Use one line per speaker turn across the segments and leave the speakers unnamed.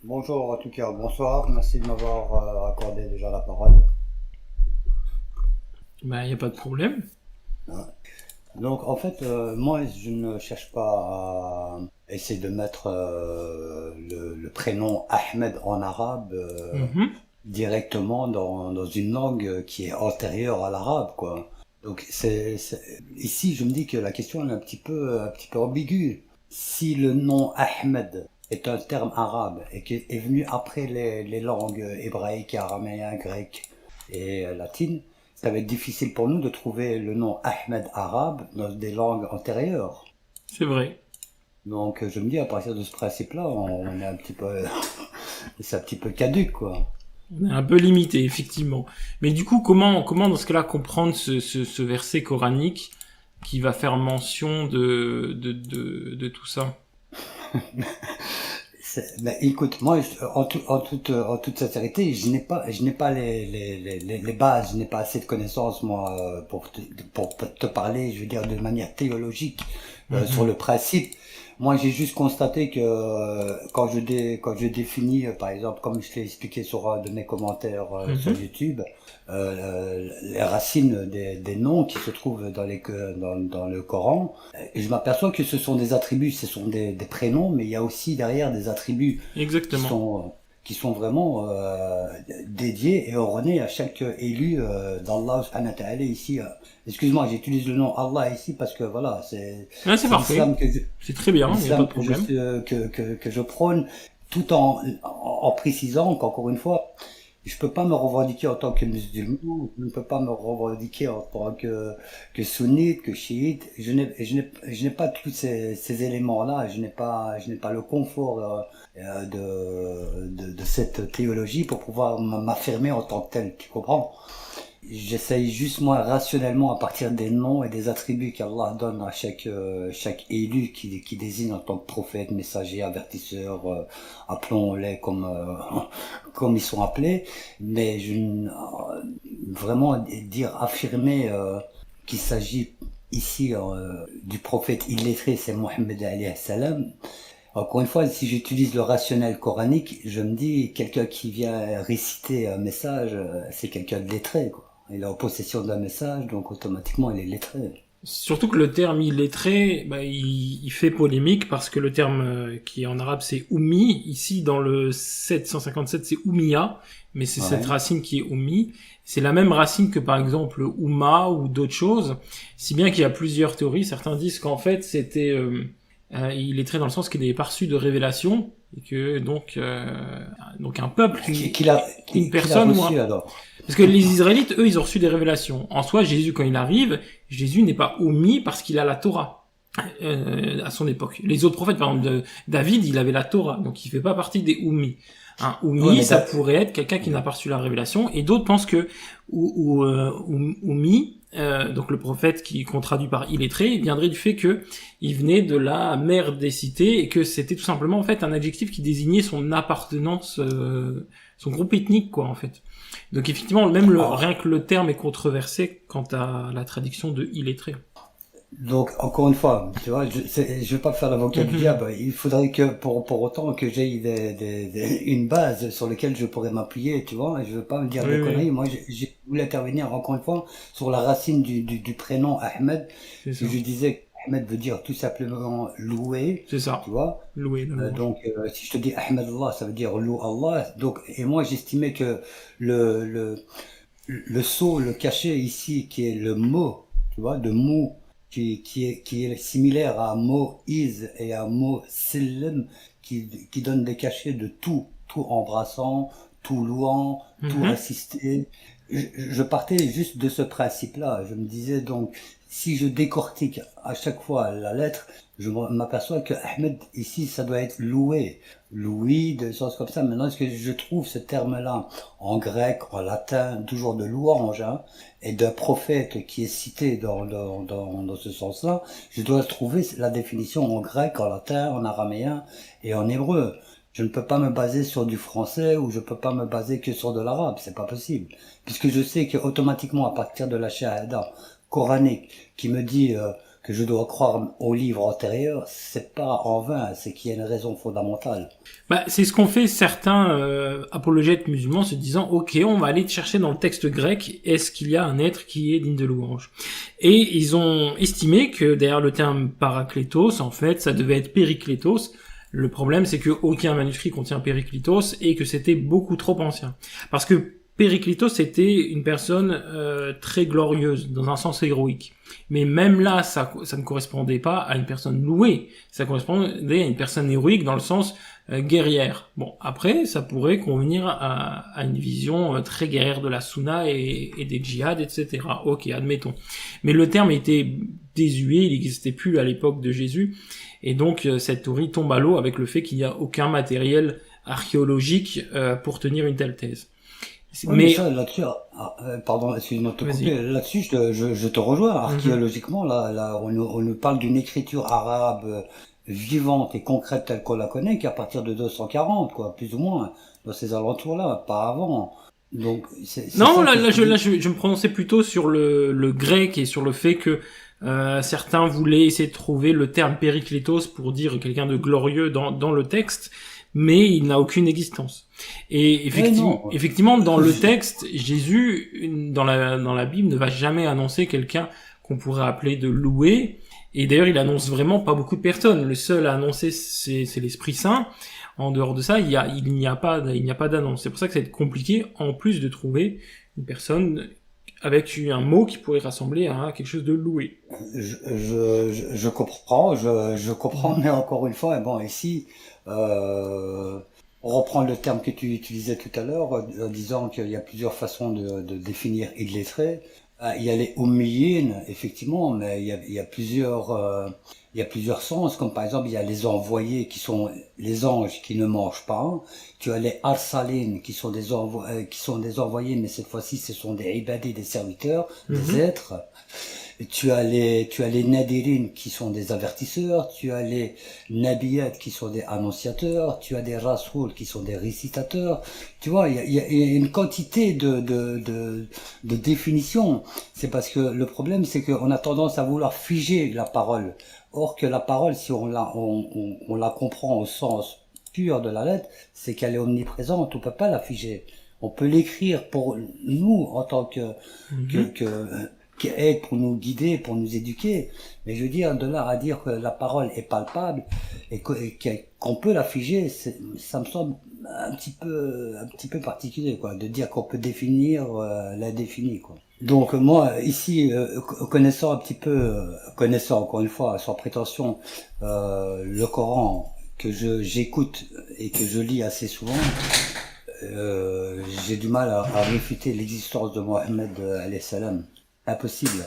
Bonjour en tout cas, bonsoir, merci de m'avoir accordé déjà la parole.
Ben, il n'y a pas de problème.
Hein. Donc en fait, moi je ne cherche pas à essayer de mettre le prénom Ahmed en arabe
Mhm.
directement dans une langue qui est antérieure à l'arabe, quoi. Donc ici je me dis que la question est un petit peu ambiguë. Si le nom Ahmed est un terme arabe et qui est venu après les langues hébraïques, araméen, grec et latine, ça va être difficile pour nous de trouver le nom Ahmed arabe dans des langues antérieures.
C'est vrai.
Donc je me dis à partir de ce principe-là, on est un petit peu, c'est un petit peu caduc, quoi.
On est un peu limité, effectivement. Mais du coup, comment dans ce cas-là comprendre ce verset coranique qui va faire mention de tout ça?
Mais écoute, moi, en toute sincérité, je n'ai pas les bases, je n'ai pas assez de connaissances, moi, pour te parler, je veux dire, de manière théologique, sur
Mhm.
le principe. Moi, j'ai juste constaté que quand je définis, par exemple, comme je l'ai expliqué sur un de mes commentaires sur
Mhm.
YouTube, les racines des noms qui se trouvent dans le Coran, et je m'aperçois que ce sont des attributs, ce sont des prénoms, mais il y a aussi derrière des attributs qui
Exactement.
sont, qui sont vraiment dédiés et ordonnés à chaque élu d'Allah subhanahu wa ta'ala ici. Excuse-moi, j'utilise le nom Allah ici parce que voilà,
Ouais, c'est
c'est
parfait. C'est très bien, il n'y a pas de problème.
que je prône, tout en précisant qu'encore une fois, je peux pas me revendiquer en tant que musulman, je ne peux pas me revendiquer en tant que sunnite, que chiite. Je n'ai pas tous ces éléments-là. Je n'ai pas le confort de cette théologie pour pouvoir m'affirmer en tant que tel. Tu comprends? J'essaye juste moi rationnellement à partir des noms et des attributs qu'Allah donne à chaque élu qui désigne en tant que prophète, messager, avertisseur, appelons-les comme comme ils sont appelés, mais vraiment dire affirmer qu'il s'agit ici du prophète illettré, c'est Mohammed alayhi salam. Encore une fois, si j'utilise le rationnel coranique, je me dis quelqu'un qui vient réciter un message, c'est quelqu'un de lettré, quoi. Il est en possession d'un message, donc automatiquement il est lettré.
Surtout que le terme illettré, bah, il fait polémique parce que le terme qui est en arabe c'est Ummi. Ici, dans le 757, c'est Ummiya, mais c'est cette
Ouais.
racine qui est Ummi. C'est la même racine que par exemple Umma ou d'autres choses. Si bien qu'il y a plusieurs théories. Certains disent qu'en fait c'était illettré dans le sens qu'il n'avait pas reçu de révélation et que donc un peuple, une
Qui l'a
personne ou un,
reçu alors?
parce que les Israélites, eux, ils ont reçu des révélations. En soi, Jésus, quand il arrive, Jésus n'est pas omis parce qu'il a la Torah à son époque. Les autres prophètes, par exemple, David, il avait la Torah, donc il fait pas partie des oumis. Un
Ouais,
oumi,
mais
ça pourrait être quelqu'un qui n'a pas reçu la révélation, et d'autres pensent que oumi, donc le prophète qu'on traduit par illettré, viendrait du fait que il venait de la mère des cités et que c'était tout simplement en fait un adjectif qui désignait son appartenance, son groupe ethnique quoi en fait. Donc effectivement, même rien que le terme est controversé quant à la traduction de illettré.
donc, encore une fois, tu vois, je vais pas faire l'avocat du
Mhm.
diable. Il faudrait que, pour autant, que j'aie une base sur laquelle je pourrais m'appuyer, tu vois. Et je veux pas me dire
Oui,
des
oui,
conneries. Moi, j'ai voulu intervenir, encore une fois, sur la racine du prénom Ahmed.
c'est
Si
ça.
je disais que Ahmed veut dire tout simplement louer,
C'est
tu
ça.
vois.
Louer le louange.
Donc, si je te dis Ahmed Allah, ça veut dire loue Allah. Donc, et moi, j'estimais que le, le, le sceau, le cachet ici, qui est le mot, tu vois, de mot, qui est similaire à mot is et à mot silm, qui donne des cachets de tout, tout embrassant, tout louant, tout
Mhm.
assisté. Je partais juste de ce principe-là. Je me disais donc, si je décortique à chaque fois la lettre, je m'aperçois que Ahmed, ici, ça doit être loué. Louis, des choses comme ça. Maintenant, est-ce que je trouve ce terme-là en grec, en latin, toujours de louange, hein, et d'un prophète qui est cité dans ce sens-là, je dois trouver la définition en grec, en latin, en araméen et en hébreu. Je ne peux pas me baser sur du français ou je peux pas me baser que sur de l'arabe, c'est pas possible. Puisque je sais que automatiquement, à partir de la shahada coranique qui me dit que je dois croire au livre antérieur, c'est pas en vain, c'est qu'il y a une raison fondamentale.
Bah, c'est ce qu'ont fait certains apologètes musulmans, se disant ok, on va aller chercher dans le texte grec, est-ce qu'il y a un être qui est digne de louange? Et ils ont estimé que derrière le terme paraklétos, en fait, ça devait être périklétos. Le problème, c'est que aucun manuscrit contient périklétos et que c'était beaucoup trop ancien. Parce que Périclitos était une personne très glorieuse, dans un sens héroïque. Mais même là, ça ne correspondait pas à une personne louée. Ça correspondait à une personne héroïque dans le sens guerrière. Bon, après, ça pourrait convenir à une vision très guerrière de la sunna et des djihad, etc. Ok, admettons. Mais le terme était désuet, il n'existait plus à l'époque de Jésus. Et donc, cette théorie tombe à l'eau avec le fait qu'il n'y a aucun matériel archéologique pour tenir une telle thèse.
Oui, mais ça, là-dessus, pardon, excuse-moi de te couper, là-dessus, je te rejoins. Archéologiquement, là, on nous parle d'une écriture arabe vivante et concrète telle qu'on la connaît qu'à partir de 240, quoi, plus ou moins, dans ces alentours-là, pas avant. Donc,
non, là, je me prononçais plutôt sur le grec et sur le fait que certains voulaient essayer de trouver le terme périklétos pour dire quelqu'un de glorieux dans le texte, mais il n'a aucune existence. Et effectivement, dans le texte, Jésus, dans la Bible, ne va jamais annoncer quelqu'un qu'on pourrait appeler de loué. Et d'ailleurs, il annonce vraiment pas beaucoup de personnes. Le seul à annoncer, c'est l'Esprit Saint. En dehors de ça, il n'y a pas d'annonce. C'est pour ça que ça va être compliqué, en plus de trouver une personne avec un mot qui pourrait rassembler à quelque chose de loué.
Je comprends, mais encore une fois, bon, ici, on reprend le terme que tu utilisais tout à l'heure, en disant qu'il y a plusieurs façons de définir illettré. Il y a les ummiyin, effectivement, mais il y a plusieurs sens, comme par exemple, il y a les envoyés qui sont les anges qui ne mangent pas. Tu as les arsalin qui sont des envoyés, mais cette fois-ci, ce sont des ibadis, des serviteurs, des êtres. Tu as les nadirin qui sont des avertisseurs, tu as les nabiyat qui sont des annonciateurs, tu as des rasoul qui sont des récitateurs. Tu vois, il y a une quantité de définitions. C'est parce que le problème, c'est qu'on a tendance à vouloir figer la parole. Or que la parole, si on la comprend au sens pur de la lettre, c'est qu'elle est omniprésente. On peut pas la figer. On peut l'écrire pour nous en tant que qui aide pour nous guider, pour nous éduquer. Mais je veux dire, de là à dire que la parole est palpable et qu'on peut la figer, ça me semble un petit peu particulier, quoi, de dire qu'on peut définir l'indéfini, quoi. Donc moi, ici, connaissant encore une fois, sans prétention, le Coran que j'écoute et que je lis assez souvent, j'ai du mal à réfuter l'existence de Mohammed alayhi salam. Impossible.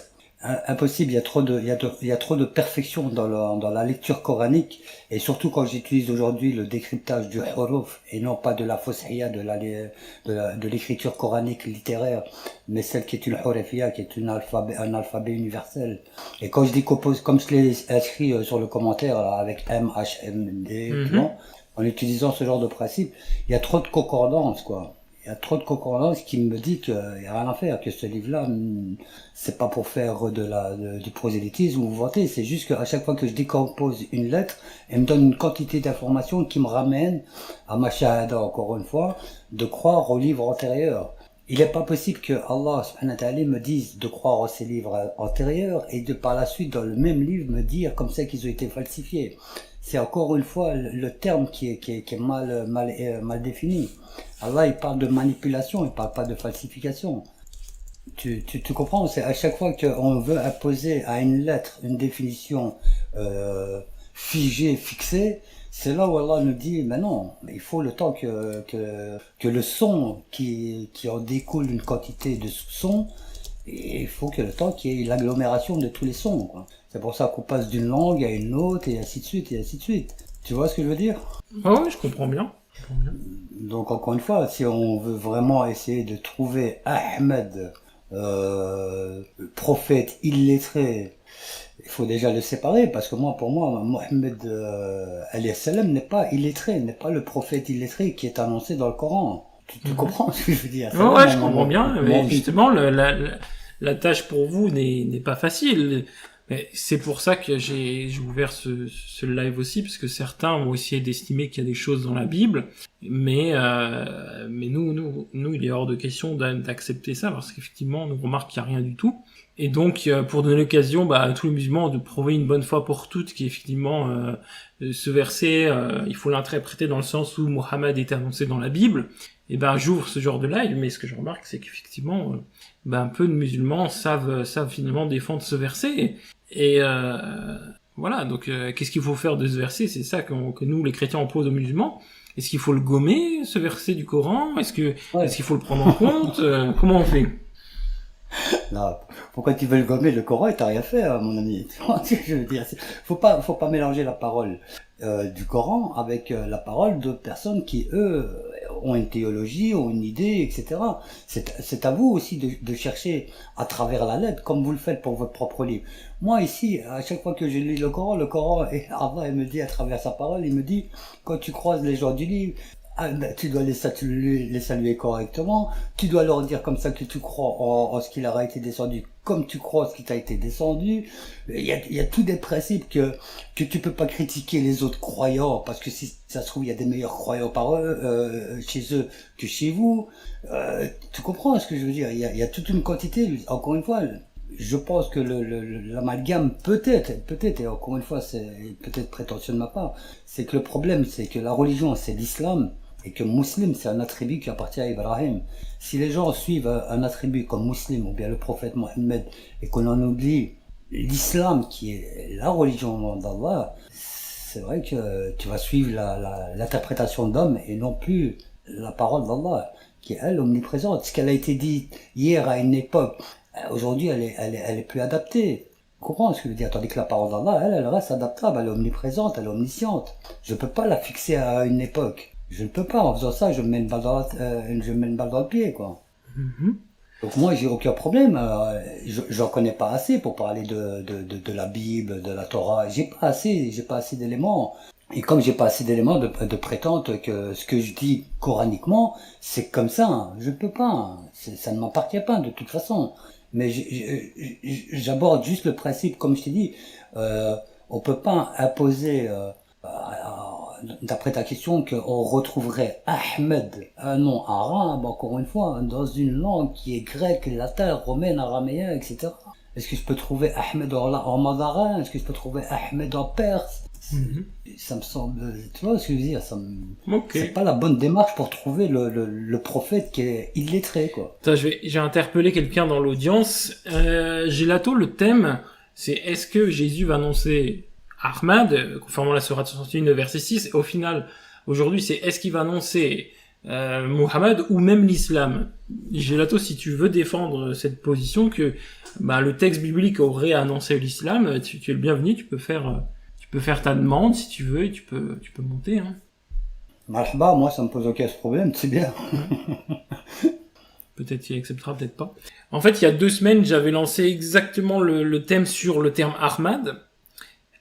Impossible, il y a trop de perfection dans la lecture coranique, et surtout quand j'utilise aujourd'hui le décryptage du huruf et non pas de la foshiya de l'écriture coranique littéraire, mais celle qui est une hurufiyya, qui est un alphabet universel. Et quand je décompose, comme je l'ai inscrit sur le commentaire, là, avec MHMD, en utilisant ce genre de principe, il y a trop de concordance, quoi. Il y a trop de concordance qui me dit qu'il y a rien à faire, que ce livre-là, c'est pas pour faire du prosélytisme ou vanter, c'est juste qu'à chaque fois que je décompose une lettre, elle me donne une quantité d'informations qui me ramène à ma shahada, encore une fois, de croire aux livres antérieurs. Il n'est pas possible que Allah subhanahu wa ta'ala me dise de croire à ces livres antérieurs et de par la suite dans le même livre me dire comme ça qu'ils ont été falsifiés. C'est encore une fois le terme qui est mal défini. Allah, il parle de manipulation, il parle pas de falsification. Tu comprends? C'est à chaque fois qu'on veut imposer à une lettre une définition figée, fixée, c'est là où Allah nous dit, mais non, il faut le temps que le son qui en découle une quantité de sons, et il faut que le temps qu'il y ait l'agglomération de tous les sons, quoi. C'est pour ça qu'on passe d'une langue à une autre, et ainsi de suite, et ainsi de suite. Tu vois ce que je veux dire?
Ah oui, je comprends bien.
Donc encore une fois, si on veut vraiment essayer de trouver Ahmed, prophète illettré, il faut déjà le séparer, parce que pour moi, Mohammed alayhi salam n'est pas illettré, n'est pas le prophète illettré qui est annoncé dans le Coran. Tu comprends ce que je veux dire?
Ouais, je comprends bien, mais justement, la tâche pour vous n'est pas facile. Mais c'est pour ça que j'ai ouvert ce live aussi, parce que certains ont essayé d'estimer qu'il y a des choses dans la Bible, mais nous, il est hors de question d'accepter ça, parce qu'effectivement, on remarque qu'il n'y a rien du tout. Et donc, pour donner l'occasion à tous les musulmans de prouver une bonne fois pour toutes qu'effectivement, ce verset, il faut l'interpréter dans le sens où Mohammed est annoncé dans la Bible, et j'ouvre ce genre de live, mais ce que je remarque, c'est qu'effectivement, un peu de musulmans savent finalement défendre ce verset, et voilà, donc qu'est-ce qu'il faut faire de ce verset? C'est ça que nous, les chrétiens, on pose aux musulmans. Est-ce qu'il faut le gommer, ce verset du Coran? Est-ce qu'il faut le prendre en compte? Comment on fait?
Non, pourquoi tu veux le gommer? Le Coran, il t'a rien fait, mon ami. Je veux dire, faut pas mélanger la parole du Coran avec la parole de personnes qui, eux, ont une théologie, ont une idée, etc. C'est à vous aussi de chercher à travers la lettre, comme vous le faites pour votre propre livre. Moi, ici, à chaque fois que je lis le Coran, et Allah, il me dit à travers sa parole, il me dit, quand tu croises les gens du livre, tu dois les saluer correctement, tu dois leur dire comme ça que tu crois en ce qui leur a été descendu, comme tu crois en ce qui t'a été descendu. Il y a tous des principes que tu peux pas critiquer les autres croyants, parce que si ça se trouve, il y a des meilleurs croyants chez eux que chez vous. Tu comprends ce que je veux dire? Il y a toute une quantité, encore une fois. Je pense que l'amalgame peut-être, et encore une fois, c'est peut-être prétentieux de ma part, c'est que le problème, c'est que la religion, c'est l'islam, et que musulman, c'est un attribut qui appartient à Ibrahim. Si les gens suivent un attribut comme musulman, ou bien le prophète Mohammed, et qu'on en oublie l'islam, qui est la religion d'Allah, c'est vrai que tu vas suivre l'interprétation d'homme, et non plus la parole d'Allah, qui est, elle, omniprésente. Ce qu'elle a été dit hier à une époque, aujourd'hui, elle est plus adaptée. Tu comprends ce que je veux dire? Tandis que la parole d'Allah, elle reste adaptable, elle est omniprésente, elle est omnisciente. Je peux pas la fixer à une époque. Je ne peux pas. En faisant ça, je me mets une balle dans le pied, quoi.
Mm-hmm.
Donc moi, j'ai aucun problème. J'en connais pas assez pour parler de la Bible, de la Torah. J'ai pas assez d'éléments. Et comme j'ai pas assez d'éléments de prétendre que ce que je dis coraniquement, c'est comme ça. Je peux pas. Ça ne m'appartient pas de toute façon. Mais j'aborde juste le principe, comme je t'ai dit, on peut pas imposer, d'après ta question, qu'on retrouverait Ahmed, un nom arabe, encore une fois, dans une langue qui est grecque, latin, romaine, araméen, etc. Est-ce que je peux trouver Ahmed en mandarin? Est-ce que je peux trouver Ahmed en perse? Ça me semble, tu vois ce que je veux dire, c'est pas la bonne démarche pour trouver le prophète qui est illettré, quoi.
Attends, j'ai interpellé quelqu'un dans l'audience. Gélato, le thème, c'est est-ce que Jésus va annoncer Ahmad, conformément à la sourate 61, verset 6, et au final, aujourd'hui, c'est est-ce qu'il va annoncer Mohammed ou même l'islam? Gélato, si tu veux défendre cette position que le texte biblique aurait annoncé l'islam, tu es le bienvenu, tu peux faire ta demande si tu veux, et tu peux monter, hein.
Marhaba, moi ça me pose aucun problème, c'est bien.
Peut-être qu'il acceptera, peut-être pas. En fait, il y a 2 semaines, j'avais lancé exactement le thème sur le terme Ahmad.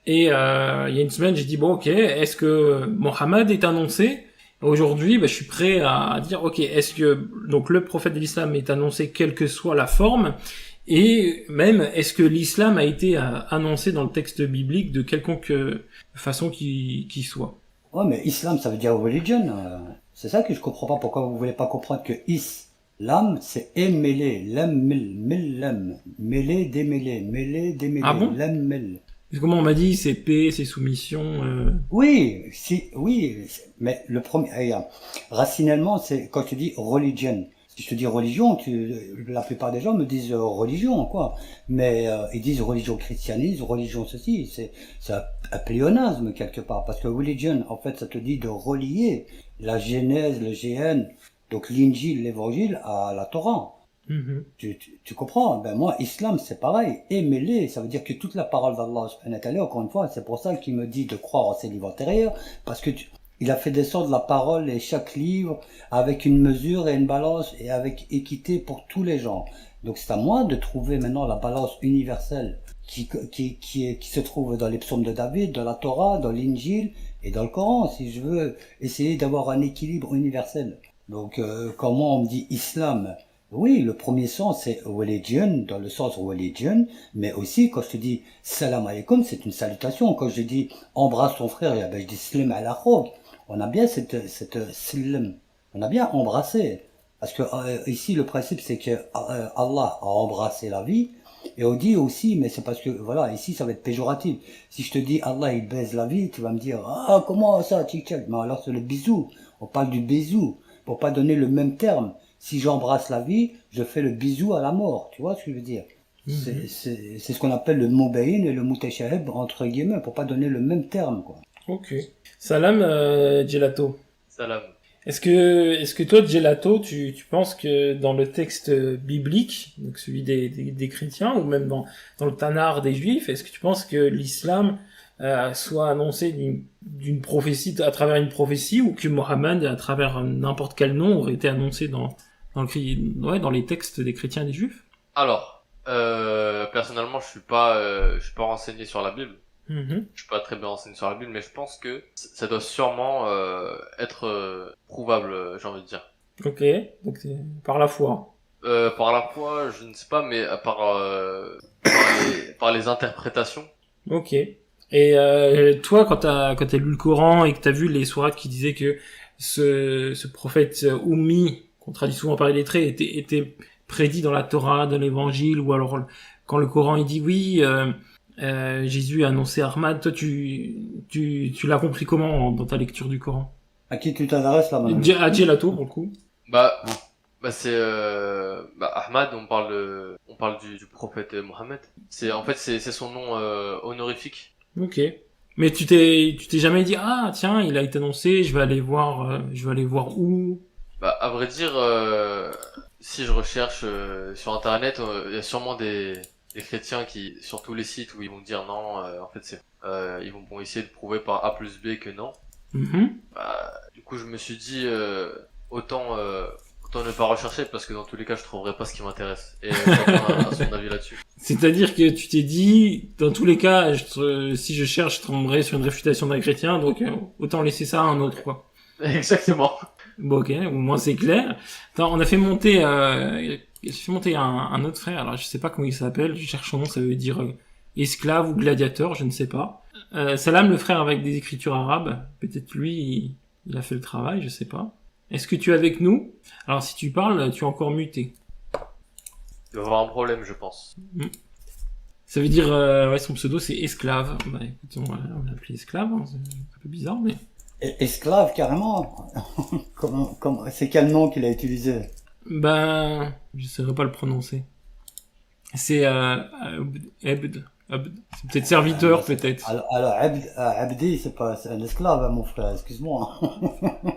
Et il y a une semaine, j'ai dit, bon, ok, est-ce que Mohammed est annoncé? Aujourd'hui, je suis prêt à dire, ok, est-ce que donc le prophète de l'islam est annoncé quelle que soit la forme? Et même, est-ce que l'islam a été annoncé dans le texte biblique de quelconque façon qui soit?
Ouais, mais islam, ça veut dire religion. C'est ça que je comprends pas. Pourquoi vous voulez pas comprendre que islam, c'est mêlé, lem, mêlé, démêlé,
Ah bon?
lem.
Comment on m'a dit, c'est paix, c'est soumission.
Oui, mais le premier, regarde, rationnellement, c'est quand tu dis religion. Si je te dis religion, la plupart des gens me disent religion, quoi. Mais ils disent religion christianisme, religion ceci. C'est un pléonasme quelque part, parce que religion, en fait, ça te dit de relier la Genèse, le GN, donc l'Injil, l'Évangile, à la Torah. Tu comprends? Ben moi, islam, c'est pareil. Et mêlé, ça veut dire que toute la parole d'Allah, subhanahu wa ta'ala, encore une fois, c'est pour ça qu'il me dit de croire en ses livres antérieurs, parce que il a fait descendre la parole et chaque livre avec une mesure et une balance et avec équité pour tous les gens. Donc c'est à moi de trouver maintenant la balance universelle qui se trouve dans les psaumes de David, dans la Torah, dans l'Injil et dans le Coran, si je veux essayer d'avoir un équilibre universel. Donc quand moi on me dit islam, Oui, le premier sens, c'est religion, dans le sens religion, mais aussi, quand je te dis salam alaikum, c'est une salutation. Quand je dis embrasse ton frère, eh ben, je dis salam ala khouk. On a bien cette salam. On a bien embrassé. Parce que ici, le principe, c'est que Allah a embrassé la vie. Et on dit aussi, mais c'est parce que, voilà, ici, ça va être péjoratif. Si je te dis Allah, il baise la vie, tu vas me dire, ah, comment ça, tchik-tchak. Mais alors, c'est le bisou. On parle du bisou. Pour pas donner le même terme. Si j'embrasse la vie, je fais le bisou à la mort. Tu vois ce que je veux dire? C'est ce qu'on appelle le mubayin et le mutashahib, entre guillemets, pour pas donner le même terme, quoi.
Ok. Salam, Gelato.
Salam.
Est-ce que toi, Gelato, tu penses que dans le texte biblique, donc celui des chrétiens, ou même dans le Tanakh des Juifs, est-ce que tu penses que l'islam soit annoncé d'une prophétie, à travers une prophétie, ou que Mohammed, à travers n'importe quel nom, aurait été annoncé dans les textes des chrétiens et des Juifs?
Alors, personnellement, je suis pas renseigné sur la Bible. Je suis pas très bien renseigné sur la Bible, mais je pense que ça doit sûrement être prouvable, j'ai envie de dire.
Ok, donc c'est par la foi.
Par la foi, je ne sais pas, mais par les interprétations.
Ok. Et toi, quand t'as lu le Coran et que t'as vu les sourates qui disaient que ce prophète Oummi, qu'on traduit souvent par illettré, était prédit dans la Torah, dans l'Évangile, ou alors quand le Coran il dit oui, Jésus a annoncé Ahmad, toi tu l'as compris comment dans ta lecture du Coran?
À qui tu t'adresses là maintenant?
À Gelato pour le coup.
C'est Ahmad, on parle du prophète Mohammed. C'est son nom honorifique.
Ok. Mais tu t'es jamais dit ah tiens il a été annoncé, je vais aller voir où?
À vrai dire, si je recherche sur internet, il y a sûrement des chrétiens qui, sur tous les sites où ils vont dire non, en fait ils vont essayer de prouver par A plus B que non. Du coup je me suis dit autant ne pas rechercher parce que dans tous les cas je trouverai pas ce qui m'intéresse et chacun a son avis là-dessus.
C'est-à-dire que tu t'es dit dans tous les cas si je cherche je tomberai sur une réfutation d'un chrétien, donc autant laisser ça à un autre quoi.
Exactement.
Bon ok, au moins c'est clair. Attends, on a fait monter un autre frère, alors je sais pas comment il s'appelle, je cherche son nom, ça veut dire esclave ou gladiateur, je ne sais pas. Salam, le frère avec des écritures arabes, peut-être lui il a fait le travail, je sais pas. Est-ce que tu es avec nous? Alors si tu parles, tu es encore muté.
Il va y avoir un problème, je pense.
Ça veut dire, son pseudo c'est esclave. Bah écoute, on l'a appelé esclave, hein, c'est un peu bizarre, mais...
Esclave, carrément? C'est quel nom qu'il a utilisé?
Ben, je saurais pas le prononcer. C'est Abd. C'est peut-être serviteur, peut-être.
Alors Abdi, c'est un esclave, hein, mon frère, excuse-moi.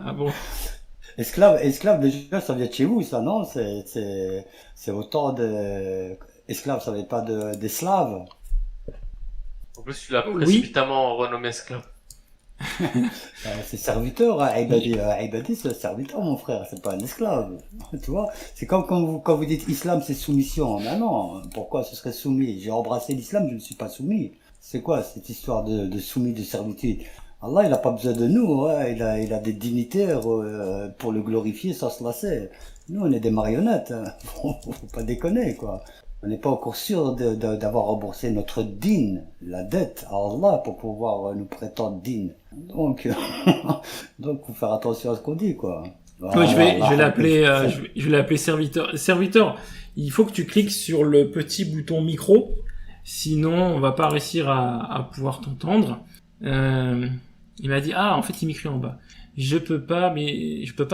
Ah bon?
Esclave, déjà, ça vient de chez vous, ça, non? C'est autant de... Esclave, ça vient pas des Slaves.
En plus, tu l'as précipitamment renommé esclave.
C'est serviteur, hein. Ibadi, c'est un serviteur, mon frère, c'est pas un esclave. Tu vois? C'est comme quand vous dites islam, c'est soumission. Mais non, pourquoi ce serait soumis? J'ai embrassé l'islam, je ne suis pas soumis. C'est quoi cette histoire de soumis, de servitude? Allah, il a pas besoin de nous, hein. Il a des dignitaires pour le glorifier sans se lasser. Nous, on est des marionnettes, hein. Faut pas déconner, quoi. On n'est pas encore sûr d'avoir remboursé notre dîne, la dette à Allah pour pouvoir nous prétendre dîne. Donc, faut faire attention à ce qu'on dit, quoi.
Voilà, je vais l'appeler serviteur. Serviteur, il faut que tu cliques sur le petit bouton micro, sinon on va pas réussir à pouvoir t'entendre. Il m'a dit en fait il m'écrit en bas. Je peux pas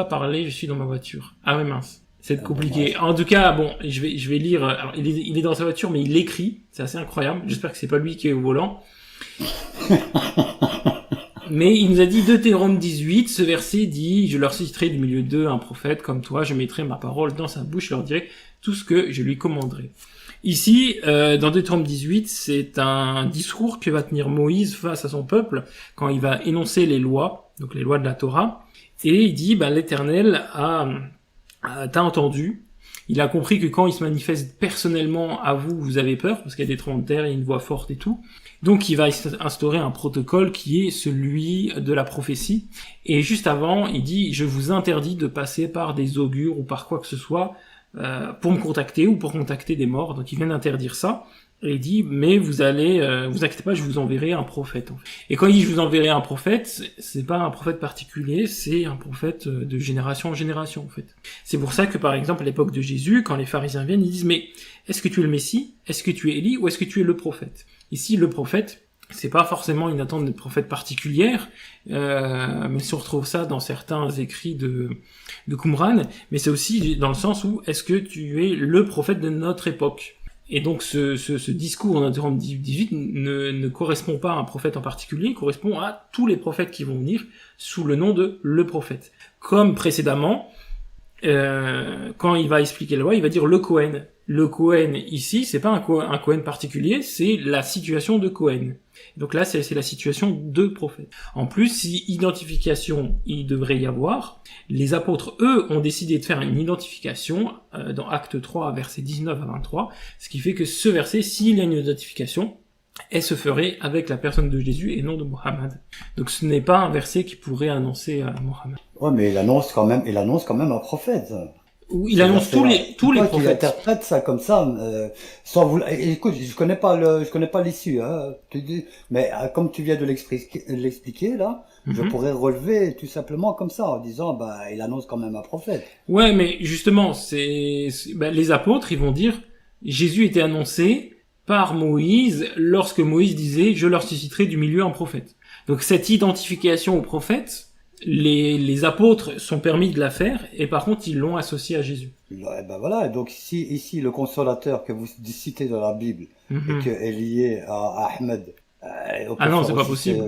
parler, je suis dans ma voiture. Ah ouais mince. C'est compliqué. En tout cas, bon, je vais lire. Alors, il est dans sa voiture, mais il écrit. C'est assez incroyable. J'espère que c'est pas lui qui est au volant. Mais il nous a dit Deutéronome 18, ce verset dit, je leur citerai du milieu d'eux un prophète comme toi, je mettrai ma parole dans sa bouche, je leur dirai tout ce que je lui commanderai. Ici, dans Deutéronome 18, c'est un discours que va tenir Moïse face à son peuple quand il va énoncer les lois, donc les lois de la Torah. Et il dit, l'Éternel t'a entendu, il a compris que quand il se manifeste personnellement à vous, vous avez peur, parce qu'il y a des tremblements de terre, il y a une voix forte et tout. Donc il va instaurer un protocole qui est celui de la prophétie. Et juste avant, il dit, je vous interdis de passer par des augures ou par quoi que ce soit pour me contacter ou pour contacter des morts. Donc il vient d'interdire ça. Et il dit, mais vous allez, vous inquiétez pas, je vous enverrai un prophète. En fait. Et quand il dit je vous enverrai un prophète, c'est pas un prophète particulier, c'est un prophète de génération en génération, en fait. C'est pour ça que, par exemple, à l'époque de Jésus, quand les pharisiens viennent, ils disent, mais est-ce que tu es le Messie? Est-ce que tu es Élie? Ou est-ce que tu es le prophète? Ici, le prophète, c'est pas forcément une attente de prophète particulière, mais si on retrouve ça dans certains écrits de Qumran, mais c'est aussi dans le sens où est-ce que tu es le prophète de notre époque? Et donc ce discours en Deutéronome 18 ne correspond pas à un prophète en particulier, il correspond à tous les prophètes qui vont venir sous le nom de le prophète. Comme précédemment, quand il va expliquer la loi, il va dire le Kohen. Le Kohen ici, c'est pas un Kohen particulier, c'est la situation de Kohen. Donc là, c'est la situation de prophète. En plus, si identification il devrait y avoir, les apôtres, eux, ont décidé de faire une identification dans Acte 3, versets 19 à 23, ce qui fait que ce verset, s'il y a une identification, elle se ferait avec la personne de Jésus et non de Mohammed. Donc ce n'est pas un verset qui pourrait annoncer Mohammed.
Ouais, mais il annonce quand même un prophète.
Où il annonce tous les prophètes.
Il interprète ça comme ça, sans vouloir. Écoute, je connais pas l'issue, hein. Mais comme tu viens de l'expliquer là, je pourrais relever tout simplement comme ça, en disant, bah, il annonce quand même un prophète.
Ouais, mais justement, les apôtres, ils vont dire, Jésus était annoncé par Moïse lorsque Moïse disait, je leur susciterai du milieu un prophète. Donc cette identification au prophète, les apôtres sont permis de la faire, et par contre, ils l'ont associé à Jésus.
Ben voilà, donc ici, le consolateur que vous citez dans la Bible, et qui est lié à Ahmed,
ah non, c'est pas possible.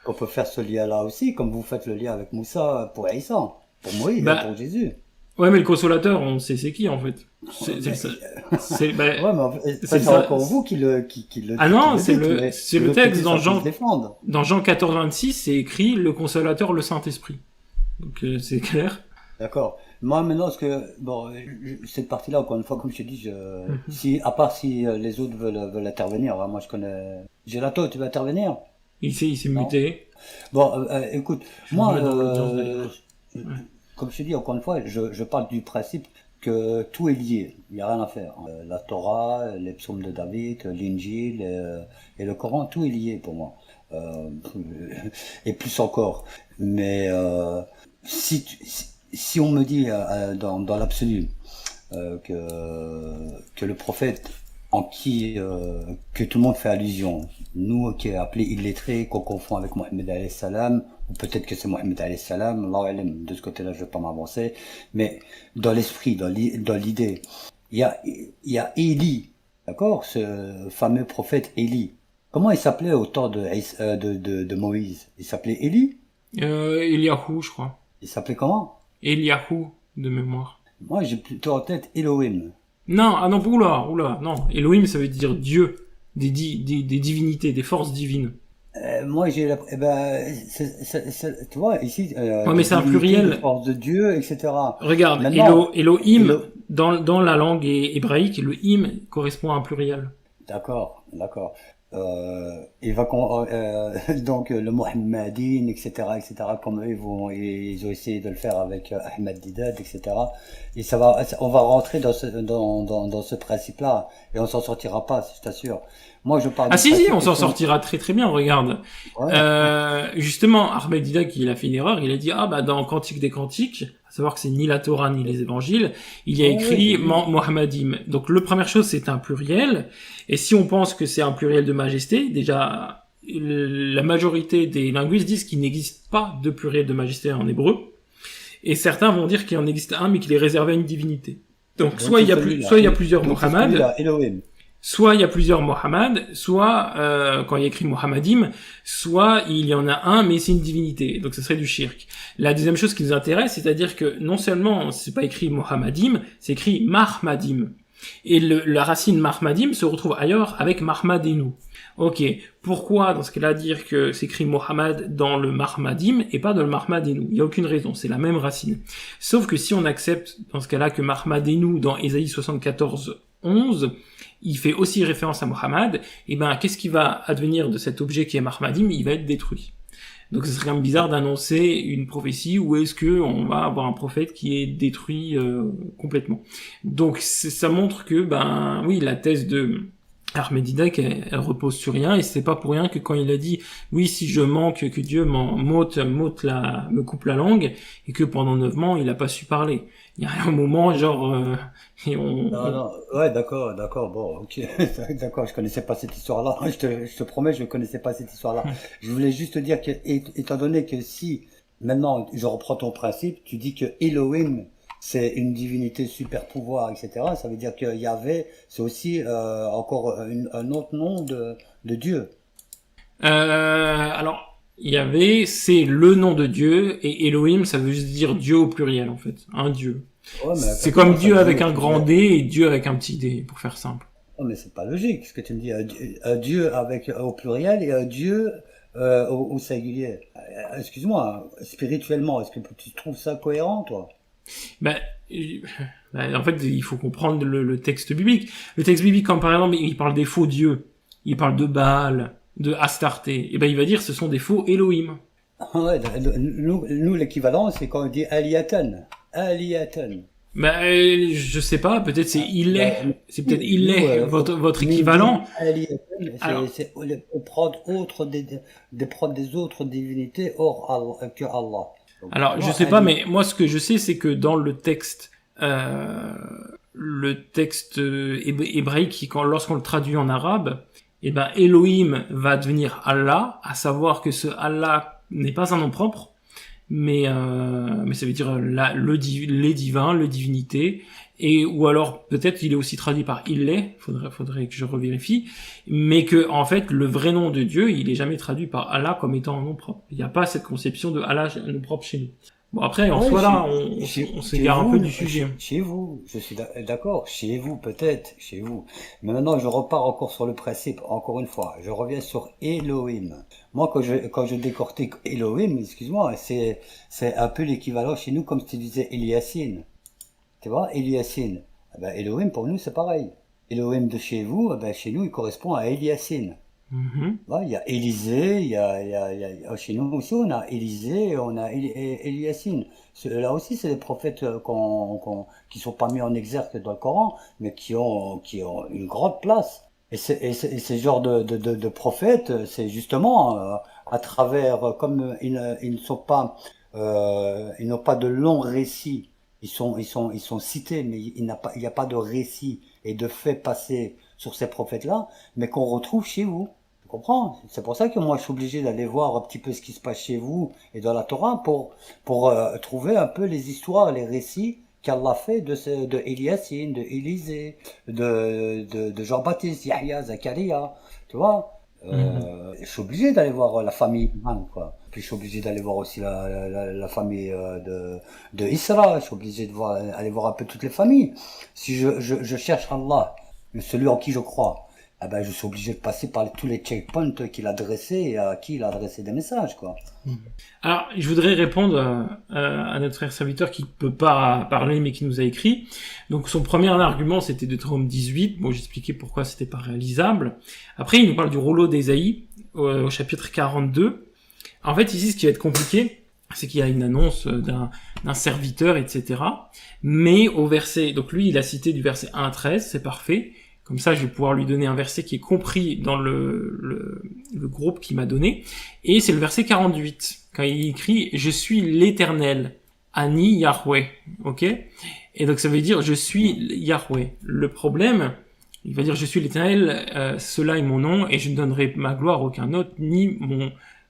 On peut faire ce lien-là aussi, comme vous faites le lien avec Moussa pour Aïssa, pour Moïse, pour Jésus.
Ouais, mais le consolateur, on sait c'est qui, en fait.
Ouais, mais c'est encore vous qui le
Ah non, c'est le texte dans Jean 14, 26, c'est écrit le consolateur, le Saint-Esprit. Donc, c'est clair.
D'accord. Moi, maintenant, cette partie-là, encore une fois, comme je te dis, à part si les autres veulent intervenir, moi, je connais. Gélato, tu veux intervenir?
Il s'est muté.
Bon, écoute, moi, comme je te dis, encore une fois, je parle du principe que tout est lié, il n'y a rien à faire. La Torah, les psaumes de David, l'Injil et le Coran, tout est lié pour moi. Et plus encore. Mais si on me dit dans l'absolu que le prophète en qui que tout le monde fait allusion, nous qui est appelé illettré, qu'on confond avec Mohammed alayhi salam, ou peut-être que c'est Mohammed alayhi salam, Allahu alam, de ce côté-là je vais pas m'avancer, mais dans l'esprit, dans l'idée, il y a Élie, d'accord, ce fameux prophète Élie. Comment il s'appelait au temps de Moïse? Il s'appelait Élie?
Eliyahu, je crois.
Il s'appelait comment?
Eliyahu, de mémoire.
Moi j'ai plutôt en tête Elohim.
Non, ah non, oula, non. Elohim, ça veut dire Dieu, des divinités, des forces divines.
Moi, j'ai tu vois, ici,
ouais, mais c'est un pluriel.
Force de Dieu, etc.
Regarde, Elohim, dans la langue hébraïque, le im correspond à un pluriel.
D'accord. Il va donc le Mohammedine, etc., comme eux ils ont essayé de le faire avec Ahmed Didat, etc. Et on va rentrer dans ce principe-là et on s'en sortira pas, je t'assure. Moi, je parle.
Ah si, on s'en sortira très très bien. Regarde, justement, Ahmed Didat, il a fait une erreur. Il a dit dans Cantique des Cantiques, à savoir que c'est ni la Torah ni les Évangiles, il y a écrit Mohammedim. Donc, la première chose, c'est un pluriel. Et si on pense que c'est un pluriel de majesté, déjà, la majorité des linguistes disent qu'il n'existe pas de pluriel de majesté en hébreu. Et certains vont dire qu'il en existe un, mais qu'il est réservé à une divinité. Donc, soit il y a plusieurs Mohammed. Soit il y a plusieurs Mohammed, soit quand il y a écrit Mohammedim, soit il y en a un, mais c'est une divinité. Donc ce serait du shirk. La deuxième chose qui nous intéresse, c'est-à-dire que non seulement c'est pas écrit Mohammedim, c'est écrit Mahmadim. Et la racine Mahmadim se retrouve ailleurs avec Mahmadenu. Ok, pourquoi dans ce cas-là dire que c'est écrit Mohammed dans le Mahmadim et pas dans le Mahmadenu? Il y a aucune raison, c'est la même racine. Sauf que si on accepte dans ce cas-là que Mahmadenu dans Ésaïe 74, 11, il fait aussi référence à Mohammed, et qu'est-ce qui va advenir de cet objet qui est Mahmadim? Il va être détruit. Donc ce serait quand même bizarre d'annoncer une prophétie où est-ce que on va avoir un prophète qui est détruit complètement. Donc ça montre que ben oui, la thèse de Ahmed Didak, elle repose sur rien, et c'est pas pour rien que quand il a dit oui, si je manque, que Dieu me coupe la langue, et que pendant 9 mois il a pas su parler. Il y a un moment genre et
Non, ouais, d'accord, bon, ok, d'accord, je connaissais pas cette histoire-là, je te promets, je connaissais pas cette histoire-là. Je voulais juste te dire que, étant donné que si, maintenant, je reprends ton principe, tu dis que Elohim, c'est une divinité super pouvoir, etc., ça veut dire que Yahvé, c'est aussi, encore un autre nom de Dieu.
alors c'est le nom de Dieu, et Elohim ça veut juste dire Dieu au pluriel en fait, un Dieu.
Ouais, mais
C'est
comment
comme
ça,
Dieu
Dieu
avec
au
un grand
pluriel?
D et Dieu avec un petit D, pour faire simple.
Oh, mais c'est pas logique, ce que tu me dis, un Dieu avec, au pluriel et un Dieu, au singulier. Excuse-moi, spirituellement, est-ce que tu trouves ça cohérent, toi?
Ben, en fait, il faut comprendre le texte biblique. Le texte biblique, comme par exemple, il parle des faux dieux, il parle de Baal, de Astarté, et ben il va dire ce sont des faux Elohim.
Ouais, nous l'équivalent, c'est quand on dit Aliatan. Aliatan.
Ben, je sais pas, peut-être c'est il est,
Ben,
c'est peut-être il
nous,
est votre
nous
équivalent.
dit Aliatan,
Alors,
c'est prendre prendre des autres divinités hors Allah, que Allah. Donc, tu
alors, je
vois,
sais pas, mais moi ce que je sais, c'est que dans euh, le texte hébraïque, lorsqu'on le traduit en arabe, eh ben Elohim va devenir Allah, à savoir que ce Allah n'est pas un nom propre, mais ça veut dire les divins, le divinité, et ou alors peut-être il est aussi traduit par il est, faudrait que je revérifie, mais que en fait le vrai nom de Dieu, il est jamais traduit par Allah comme étant un nom propre. Il n'y a pas cette conception de Allah un nom propre chez nous. Bon après en
ouais,
soi là, on s'égare un peu du sujet.
chez vous, je suis d'accord, chez vous peut-être, chez vous. Mais maintenant, je repars encore sur le principe, encore une fois, je reviens sur Elohim. Moi, quand je décortique Elohim, excuse-moi, c'est un peu l'équivalent chez nous, comme si tu disais Eliassine. Tu vois, Eliassine. Eh ben, Elohim, pour nous, c'est pareil. Elohim de chez vous, eh ben, chez nous, il correspond à Eliassine.
Mhm.
Ouais, il y a Élisée, chez nous aussi on a Élisée, on a Eliassine. Là aussi c'est des prophètes qui sont pas mis en exergue dans le Coran, mais qui ont une grande place. Et ces genres de prophètes, c'est justement à travers, comme ils ne sont pas, ils n'ont pas de longs récits, ils sont cités, mais il n'y a pas de récits et de faits passés sur ces prophètes-là, mais qu'on retrouve chez vous. Tu comprends? C'est pour ça que moi je suis obligé d'aller voir un petit peu ce qui se passe chez vous et dans la Torah pour trouver un peu les histoires, les récits qu'Allah fait de Eliassine, de Élisée, de Jean-Baptiste, Yahya, Zacharia, tu vois.
Mhm.
Je suis obligé d'aller voir la famille Imran, quoi. Puis je suis obligé d'aller voir aussi la famille de Isra. Je suis obligé aller voir un peu toutes les familles. Si je cherche Allah, celui en qui je crois, eh ben je suis obligé de passer par tous les checkpoints qu'il a dressés et à qui il a adressé des messages, quoi.
Alors, je voudrais répondre à notre frère serviteur qui peut pas parler mais qui nous a écrit. Donc son premier argument c'était Deutéronome 18. Bon, j'expliquais pourquoi c'était pas réalisable. Après, il nous parle du rouleau d'Ésaïe au chapitre 42. En fait, ici, ce qui va être compliqué, c'est qu'il y a une annonce d'un serviteur, etc. Mais au verset, donc lui, il a cité du verset 1 à 13, c'est parfait. Comme ça, je vais pouvoir lui donner un verset qui est compris dans le groupe qu'il m'a donné. Et c'est le verset 48, quand il écrit « Je suis l'Éternel, Ani Yahweh ». Ok. Et donc ça veut dire « Je suis Yahweh ». Le problème, il va dire « Je suis l'Éternel, cela est mon nom, et je ne donnerai ma gloire à aucun autre, ni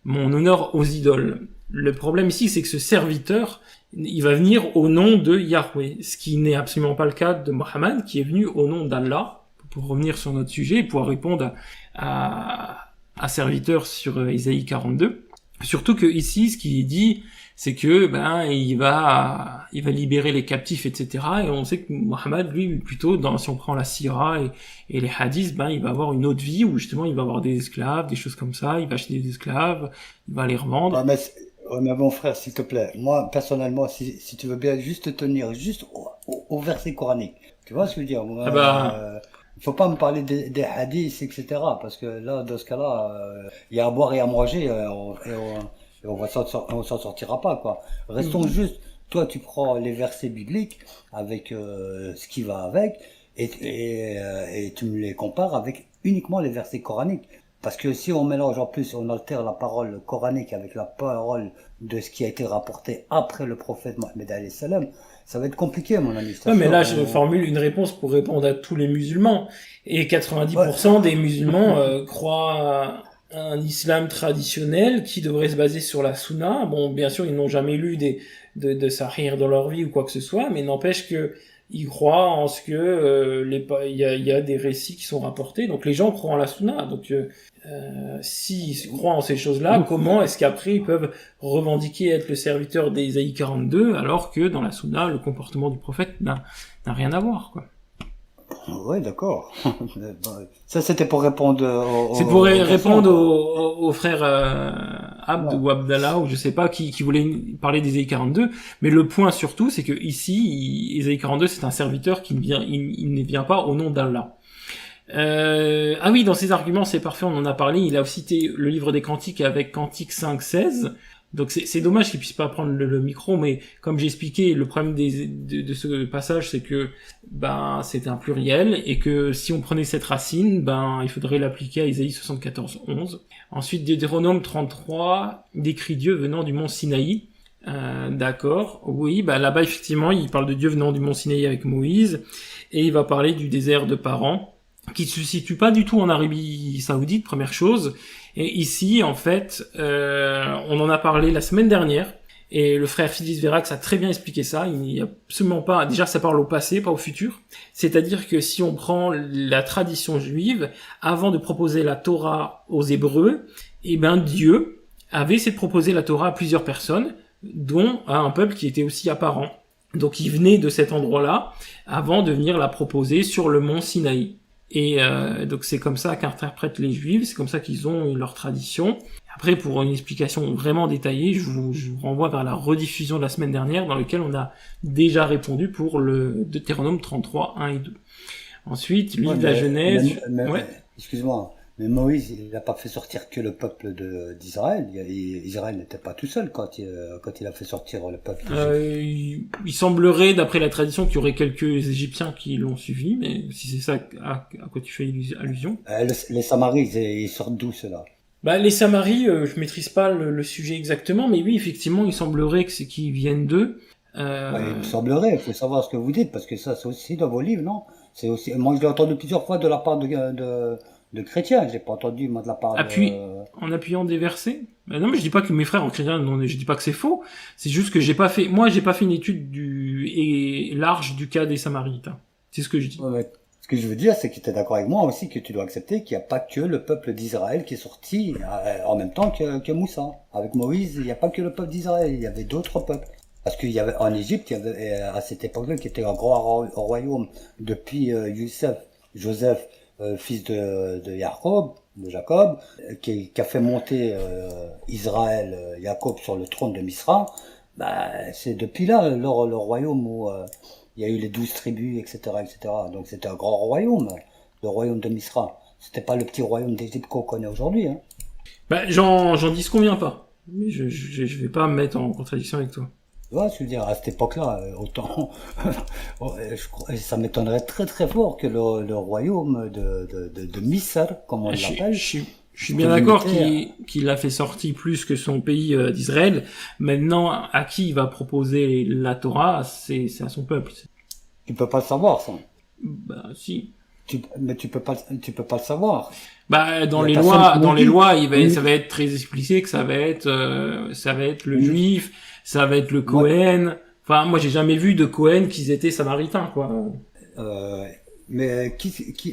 mon honneur aux idoles ». Le problème ici, c'est que ce serviteur, il va venir au nom de Yahweh, ce qui n'est absolument pas le cas de Mohammed, qui est venu au nom d'Allah, pour revenir sur notre sujet et pouvoir répondre à serviteur sur Isaïe 42. Surtout que ici, ce qui est dit, c'est que il va libérer les captifs, etc. Et on sait que Mohammed, lui, plutôt, si on prend la Sira et les hadiths, il va avoir une autre vie où justement il va avoir des esclaves, des choses comme ça. Il va acheter des esclaves, il va les revendre.
Ouais, mais mon frère, s'il te plaît, moi, personnellement, si tu veux bien juste tenir juste au verset coranique, tu vois ce que je veux dire? Il faut pas me parler des hadiths, etc. Parce que là, dans ce cas-là, il y a à boire et à manger, Et on s'en sortira pas, quoi. Restons juste, toi, tu prends les versets bibliques avec ce qui va avec, et tu me les compares avec uniquement les versets coraniques. Parce que si on mélange en plus, on altère la parole coranique avec la parole de ce qui a été rapporté après le prophète Mohammed alayhi salam, ça va être compliqué, mon ami.
Ouais, mais là, je formule une réponse pour répondre à tous les musulmans. Et 90% des musulmans croient à un islam traditionnel qui devrait se baser sur la sunna. Bon, bien sûr, ils n'ont jamais lu de sahih dans leur vie ou quoi que ce soit, mais n'empêche que ils croient en ce que il y a des récits qui sont rapportés. Donc les gens croient en la sunna. Donc s'ils croient en ces choses-là, comment est-ce qu'après ils peuvent revendiquer être le serviteur d'Ésaïe 42 alors que dans la sunna le comportement du prophète n'a rien à voir, quoi.
Ouais, d'accord. Ça, c'était pour répondre
c'est pour répondre au frère Abd ou Abdallah ou je sais pas qui voulait parler d'Ésaïe 42, mais le point surtout c'est que ici Ésaïe 42 c'est un serviteur qui il ne vient pas au nom d'Allah. Ah oui, dans ses arguments c'est parfait, on en a parlé, il a cité le livre des Cantiques avec Cantique 5:16. Donc c'est dommage qu'il puisse pas prendre le micro, mais comme j'ai expliqué, le problème de ce passage, c'est que c'est un pluriel et que si on prenait cette racine, il faudrait l'appliquer à Isaïe 74:11. Ensuite, Deutéronome 33 décrit Dieu venant du mont Sinaï. D'accord, oui, là-bas effectivement, il parle de Dieu venant du mont Sinaï avec Moïse et il va parler du désert de Paran, qui se situe pas du tout en Arabie Saoudite, première chose. Et ici, en fait, on en a parlé la semaine dernière, et le frère Phyllis Verax a très bien expliqué ça. Il n'y a absolument pas... Déjà, ça parle au passé, pas au futur. C'est-à-dire que si on prend la tradition juive, avant de proposer la Torah aux Hébreux, Dieu avait essayé de proposer la Torah à plusieurs personnes, dont à un peuple qui était aussi apparent. Donc, il venait de cet endroit-là, avant de venir la proposer sur le mont Sinaï. Et donc c'est comme ça qu'interprètent les Juifs, c'est comme ça qu'ils ont leur tradition. Après, pour une explication vraiment détaillée, je vous renvoie vers la rediffusion de la semaine dernière, dans laquelle on a déjà répondu pour le Deutéronome 33, 1 et 2. Ensuite, livre de la Genèse...
Excuse-moi, mais Moïse, il n'a pas fait sortir que le peuple d'Israël. Israël n'était pas tout seul quand il a fait sortir le peuple d'Égypte.
Il semblerait, d'après la tradition, qu'il y aurait quelques Égyptiens qui l'ont suivi, mais si c'est ça à quoi tu fais allusion.
Les Samaris, ils sortent d'où, ceux-là?
Les Samaris, je maîtrise pas le sujet exactement, mais oui, effectivement, il semblerait que c'est qu'ils viennent d'eux.
Il me semblerait, il faut savoir ce que vous dites, parce que ça, c'est aussi dans vos livres, non? C'est aussi, moi, je l'ai entendu plusieurs fois de la part de chrétiens, j'ai pas entendu, moi, de la part
en appuyant des versets? Non, mais je dis pas que mes frères en chrétien, non, je dis pas que c'est faux. C'est juste que j'ai pas fait une étude large du cas des Samaritains. C'est ce que je dis.
Ouais. Ce que je veux dire, c'est que tu es d'accord avec moi aussi que tu dois accepter qu'il n'y a pas que le peuple d'Israël qui est sorti en même temps que Moussa. Avec Moïse, il n'y a pas que le peuple d'Israël, il y avait d'autres peuples. Parce qu'il y avait, en Égypte, il y avait, à cette époque-là, qui était un grand royaume depuis Joseph, fils de Jacob, qui a fait monter Israël, Jacob sur le trône de Misra. C'est depuis là le royaume où il y a eu les 12 tribus, etc., etc. Donc c'était un grand royaume, le royaume de Misra. C'était pas le petit royaume d'Égypte qu'on connaît aujourd'hui. Hein.
J'en dis ce qu'on vient pas. Mais je vais pas me mettre en contradiction avec toi.
Tu vois, je veux dire, à cette époque-là, autant, ça m'étonnerait très très fort que le royaume de Misr, comme on l'appelle.
Je suis bien d'accord qu'il a fait sortir plus que son pays d'Israël. Maintenant, à qui il va proposer la Torah, c'est à son peuple.
Tu peux pas le savoir, ça.
Si.
Mais tu peux pas le savoir.
Dans les lois, ça va être très explicité que ça va être le juif, ça va être le Cohen. Enfin, moi, j'ai jamais vu de Cohen qu'ils étaient samaritains, quoi.
Mais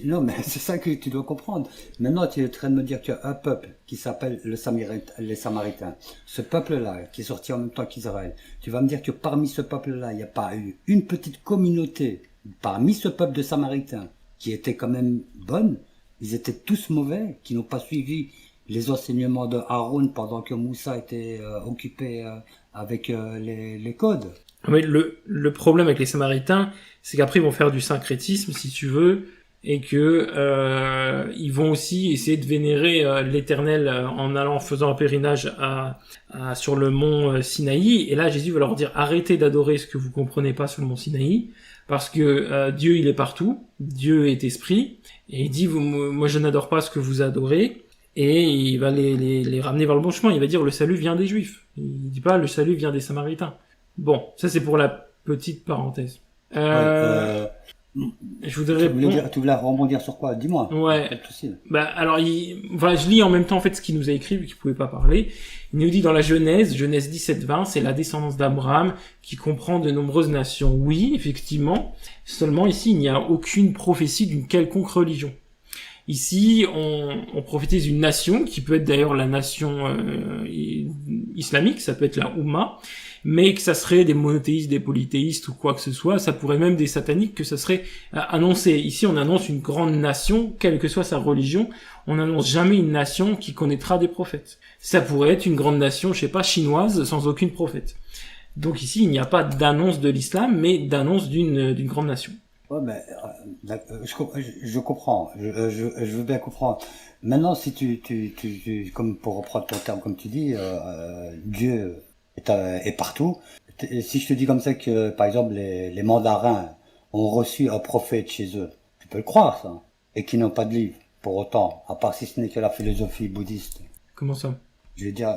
non, mais c'est ça que tu dois comprendre. Maintenant, tu es en train de me dire qu'il y a un peuple qui s'appelle les Samaritains. Ce peuple-là, qui est sorti en même temps qu'Israël. Tu vas me dire que parmi ce peuple-là, il n'y a pas eu une petite communauté parmi ce peuple de Samaritains qui était quand même bonne. Ils étaient tous mauvais, qui n'ont pas suivi les enseignements de Aaron pendant que Moussa était occupé avec les codes.
Mais le problème avec les Samaritains, c'est qu'après ils vont faire du syncrétisme, si tu veux, et que ils vont aussi essayer de vénérer l'Éternel en faisant un pèlerinage sur le mont Sinaï. Et là, Jésus va leur dire arrêtez d'adorer ce que vous comprenez pas sur le mont Sinaï, parce que Dieu il est partout, Dieu est esprit, et il dit moi je n'adore pas ce que vous adorez. Et il va les ramener vers le bon chemin. Il va dire le salut vient des Juifs. Il dit pas le salut vient des Samaritains. Bon, ça c'est pour la petite parenthèse. Je voudrais
tu voulais rebondir sur quoi? Dis-moi.
Ouais. Bah alors voilà, je lis en même temps en fait ce qu'il nous a écrit vu qu'il pouvait pas parler. Il nous dit dans la Genèse 17-20, c'est la descendance d'Abraham qui comprend de nombreuses nations. Oui, effectivement. Seulement ici, il n'y a aucune prophétie d'une quelconque religion. Ici, on prophétise une nation, qui peut être d'ailleurs la nation islamique, ça peut être la Oumma, mais que ça serait des monothéistes, des polythéistes ou quoi que ce soit, ça pourrait même des sataniques, que ça serait annoncé. Ici, on annonce une grande nation, quelle que soit sa religion, on n'annonce jamais une nation qui connaîtra des prophètes. Ça pourrait être une grande nation, je sais pas, chinoise, sans aucune prophète. Donc ici, il n'y a pas d'annonce de l'islam, mais d'annonce d'une grande nation.
Ouais, mais je comprends, je veux bien comprendre. Maintenant, si tu comme pour reprendre ton terme, comme tu dis, Dieu est partout. Si je te dis comme ça que, par exemple, les mandarins ont reçu un prophète chez eux, tu peux le croire, ça, et qu'ils n'ont pas de livre, pour autant, à part si ce n'est que la philosophie bouddhiste.
Comment ça?
Je veux dire,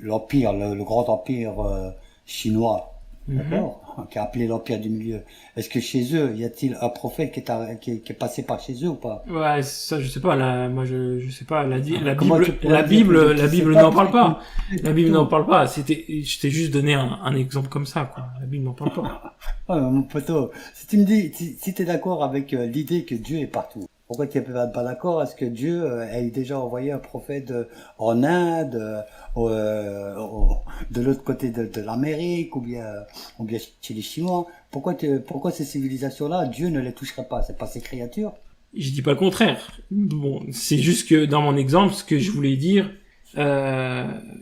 l'empire, le grand empire chinois. D'accord, qui a appelé l'Empire du Milieu. Est-ce que chez eux, y a-t-il un prophète qui est passé par chez eux ou pas?
Ouais, ça je sais pas. Moi je sais pas. La
Bible
n'en parle pas. La Bible n'en parle pas. Je t'ai juste donné un exemple comme ça, quoi. La Bible n'en parle pas.
Ouais, mon poteau, si tu me dis, si t'es d'accord avec l'idée que Dieu est partout, pourquoi tu n'es pas d'accord? Est-ce que Dieu ait déjà envoyé un prophète en Inde, de l'autre côté de l'Amérique, ou bien chez les Chinois? Pourquoi ces civilisations-là, Dieu ne les toucherait pas? C'est pas ces créatures?
Je dis pas le contraire. Bon, c'est juste que dans mon exemple, ce que je voulais dire,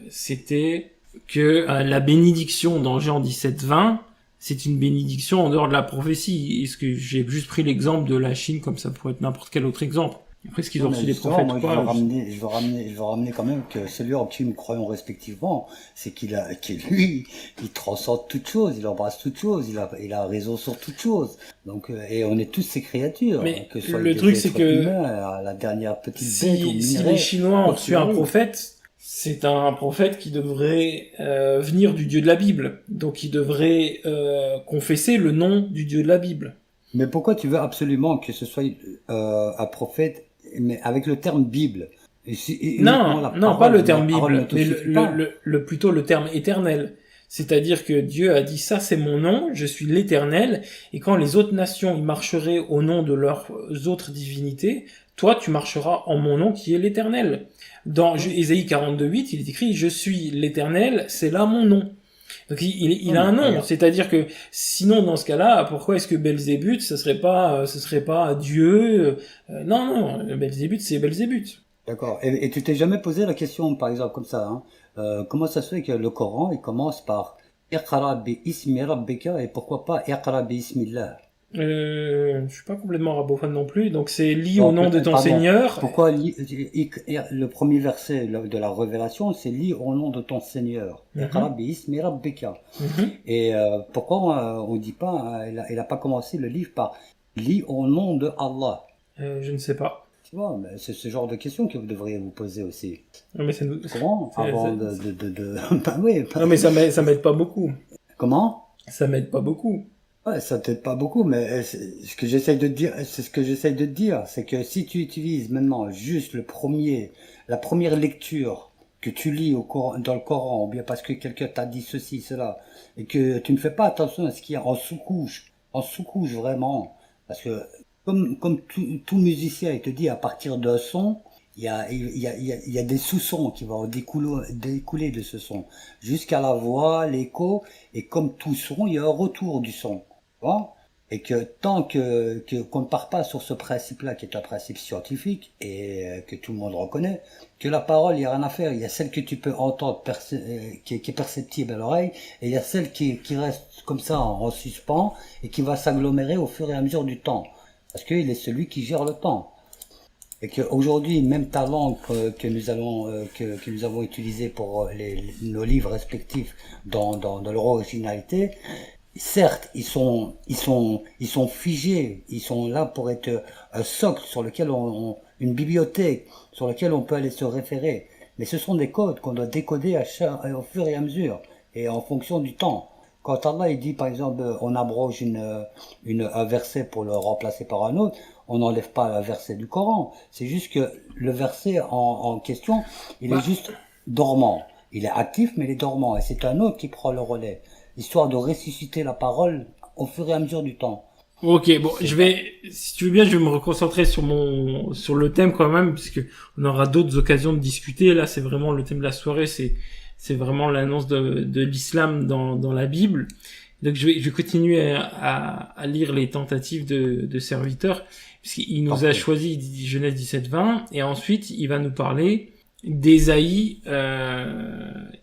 c'était que la bénédiction dans Jean 17-20, c'est une bénédiction en dehors de la prophétie. Est-ce que j'ai juste pris l'exemple de la Chine comme ça pourrait être n'importe quel autre exemple? Après, ce qu'ils ont reçu des prophètes,
moi, je veux ramener quand même que celui en qui nous croyons respectivement, c'est qu'il transcende toute chose, il embrasse toute chose, il a raison sur toute chose. Donc, et on est tous ces créatures.
Mais
que soit
le truc, c'est que
la dernière petite bête
si les Chinois ont reçu un prophète, c'est un prophète qui devrait venir du Dieu de la Bible. Donc, il devrait confesser le nom du Dieu de la Bible.
Mais pourquoi tu veux absolument que ce soit un prophète, mais avec le terme Bible?
Non, pas le terme Bible, mais plutôt le terme éternel. C'est-à-dire que Dieu a dit ça, c'est mon nom, je suis l'Éternel, et quand les autres nations y marcheraient au nom de leurs autres divinités, toi tu marcheras en mon nom qui est l'Éternel. Dans Ésaïe 42:8, il est écrit je suis l'Éternel, c'est là mon nom. Donc il a un nom, c'est-à-dire que sinon dans ce cas-là, pourquoi est-ce que Belzébuth ce serait pas Dieu? Non, Belzébuth c'est Belzébuth.
D'accord. Et tu t'es jamais posé la question, par exemple comme ça, hein, comment ça se fait que le Coran il commence par Iqra bi ismi rabbika et pourquoi pas Iqra bi ismillah?
Je suis pas complètement rabophone non plus, donc c'est lis au nom de ton Seigneur.
Pourquoi le premier verset de la révélation, c'est lis au nom de ton Seigneur. Iqra bi ismi rabbika. Et pourquoi on dit pas, il a pas commencé le livre par lis au nom de Allah?
Je ne sais pas.
Tu vois, mais c'est ce genre de questions que vous devriez vous poser aussi.
Non, mais
comment avant bah oui.
Non mais ça m'aide pas beaucoup.
Comment?
Ça m'aide pas beaucoup.
Ouais, ça t'aide pas beaucoup, mais ce que j'essaye de te dire, c'est que si tu utilises maintenant juste la première lecture que tu lis dans le Coran, ou bien parce que quelqu'un t'a dit ceci, cela, et que tu ne fais pas attention à ce qu'il y a en sous-couche vraiment, parce que comme tout musicien, il te dit à partir d'un son, il y a des sous-sons qui vont découler de ce son, jusqu'à la voix, l'écho, et comme tout son, il y a un retour du son. Bon, et que tant qu'on ne part pas sur ce principe-là, qui est un principe scientifique, et que tout le monde reconnaît, que la parole, il n'y a rien à faire. Il y a celle que tu peux entendre, qui est perceptible à l'oreille, et il y a celle qui reste comme ça en suspens, et qui va s'agglomérer au fur et à mesure du temps. Parce qu'il est celui qui gère le temps. Et qu'aujourd'hui, même ta langue que nous avons utilisée pour nos livres respectifs dans leur originalité, certes, ils sont figés, ils sont là pour être un socle sur lequel une bibliothèque sur laquelle on peut aller se référer. Mais ce sont des codes qu'on doit décoder au fur et à mesure et en fonction du temps. Quand Allah il dit par exemple on abroge un verset pour le remplacer par un autre, on n'enlève pas un verset du Coran. C'est juste que le verset en question, il est juste dormant. Il est actif mais il est dormant et c'est un autre qui prend le relais, histoire de ressusciter la parole au fur et à mesure du temps.
Ok, bon, si tu veux bien, je vais me reconcentrer sur le thème quand même, puisque on aura d'autres occasions de discuter. Là, c'est vraiment le thème de la soirée, c'est vraiment l'annonce de l'islam dans la Bible. Donc, je vais continuer à lire les tentatives de serviteurs, puisqu'il nous a choisi Genèse 17-20, et ensuite, il va nous parler d'Ésaïe,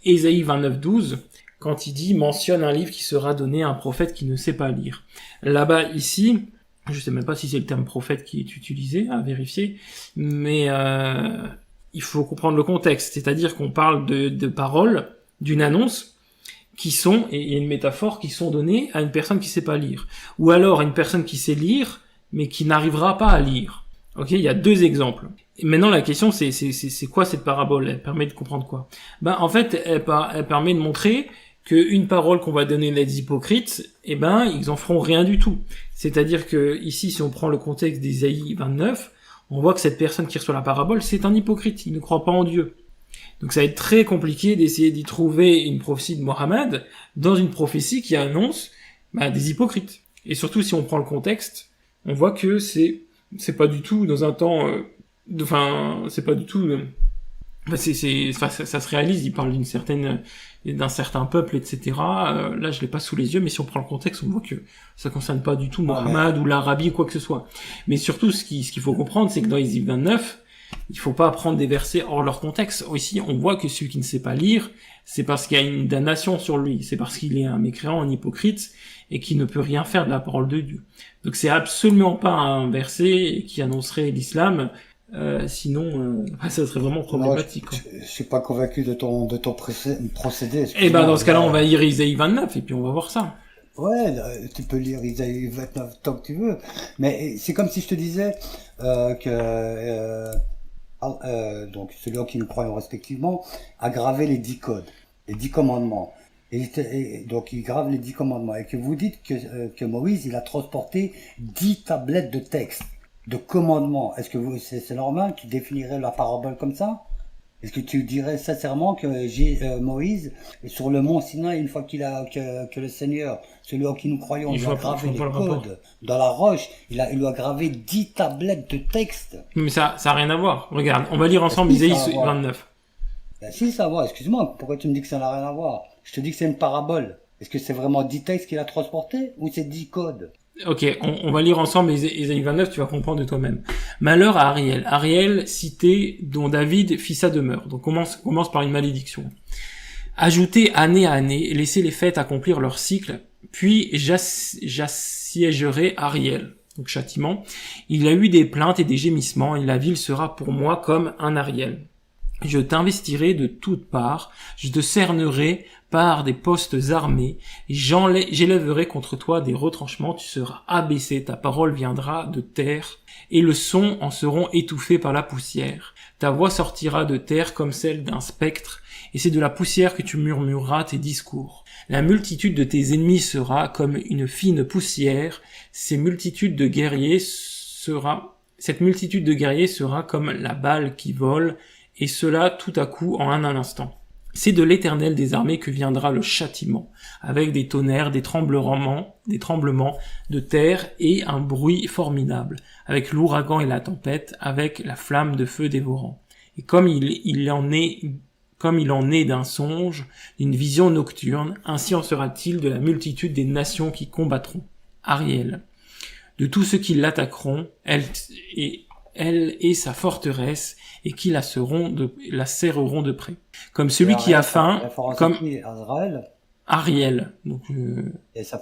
Ésaïe 29-12, quand il dit mentionne un livre qui sera donné à un prophète qui ne sait pas lire. Là-bas, ici, je sais même pas si c'est le terme prophète qui est utilisé, à vérifier, mais il faut comprendre le contexte, c'est-à-dire qu'on parle de paroles, d'une annonce, qui sont, et il y a une métaphore, qui sont données à une personne qui sait pas lire. Ou alors à une personne qui sait lire, mais qui n'arrivera pas à lire. Ok, il y a deux exemples. Et maintenant, la question, c'est quoi cette parabole? Elle permet de comprendre quoi? En fait, elle permet de montrer qu'une parole qu'on va donner aux hypocrites, ils en feront rien du tout. C'est-à-dire que, ici, si on prend le contexte d'Ésaïe 29, on voit que cette personne qui reçoit la parabole, c'est un hypocrite. Il ne croit pas en Dieu. Donc ça va être très compliqué d'essayer d'y trouver une prophétie de Mohammed dans une prophétie qui annonce, des hypocrites. Et surtout, si on prend le contexte, on voit que c'est pas du tout dans un temps, c'est pas du tout, ça se réalise, il parle d'un certain peuple, etc. Là, je l'ai pas sous les yeux, mais si on prend le contexte, on voit que ça concerne pas du tout Mohammed ou l'Arabie ou quoi que ce soit. Mais surtout, ce qu'il faut comprendre, c'est que dans Ésaïe 29, il faut pas prendre des versets hors leur contexte. Ici, on voit que celui qui ne sait pas lire, c'est parce qu'il y a une damnation sur lui, c'est parce qu'il est un mécréant, un hypocrite, et qui ne peut rien faire de la parole de Dieu. Donc c'est absolument pas un verset qui annoncerait l'islam, sinon ça serait vraiment problématique.
Je suis pas convaincu de ton procédé.
Dans ce cas-là, on va lire Isaïe 29 et puis on va voir ça.
Ouais, tu peux lire Isaïe 29 tant que tu veux, mais c'est comme si je te disais donc celui en qui nous croyons respectivement a gravé les 10 codes, les 10 commandements. Et donc il grave les 10 commandements. Et que vous dites que Moïse, il a transporté 10 tablettes de texte, de commandements. Est-ce que c'est normal qu'il définirait la parabole comme ça? Est-ce que tu dirais sincèrement que Moïse est sur le mont Sinaï une fois que le Seigneur, celui en qui nous croyons, il a gravé les codes dans la roche, il lui a gravé 10 tablettes de texte?
Mais ça a rien à voir. Regarde, on va lire ensemble Isaïe 29.
Si, ça va. Excuse-moi, pourquoi tu me dis que ça n'a rien à voir? Je te dis que c'est une parabole. Est-ce que c'est vraiment 10 textes qu'il a transportés ou c'est 10 codes?
Ok, on va lire ensemble Isaïe 29, tu vas comprendre de toi-même. Malheur à Ariel. Ariel, cité dont David fit sa demeure. Donc commence par une malédiction. Ajoutez année à année, laissez les fêtes accomplir leur cycle, puis j'assiégerai Ariel. Donc châtiment. Il a eu des plaintes et des gémissements, et la ville sera pour moi comme un Ariel. Je t'investirai de toutes parts, je te cernerai par des postes armés, j'élèverai contre toi des retranchements, tu seras abaissé, ta parole viendra de terre, et le son en seront étouffés par la poussière. Ta voix sortira de terre comme celle d'un spectre, et c'est de la poussière que tu murmureras tes discours. La multitude de tes ennemis sera comme une fine poussière, cette multitude de guerriers sera comme la balle qui vole, et cela tout à coup en un instant. C'est de l'Éternel des armées que viendra le châtiment, avec des tonnerres, des tremblements de terre et un bruit formidable, avec l'ouragan et la tempête, avec la flamme de feu dévorant. Et comme il en est d'un songe, d'une vision nocturne, ainsi en sera-t-il de la multitude des nations qui combattront. Ariel. De tous ceux qui l'attaqueront, elle et sa forteresse, et qui la serreront de près. Comme celui qui a faim, comme Ariel. Donc,
et ça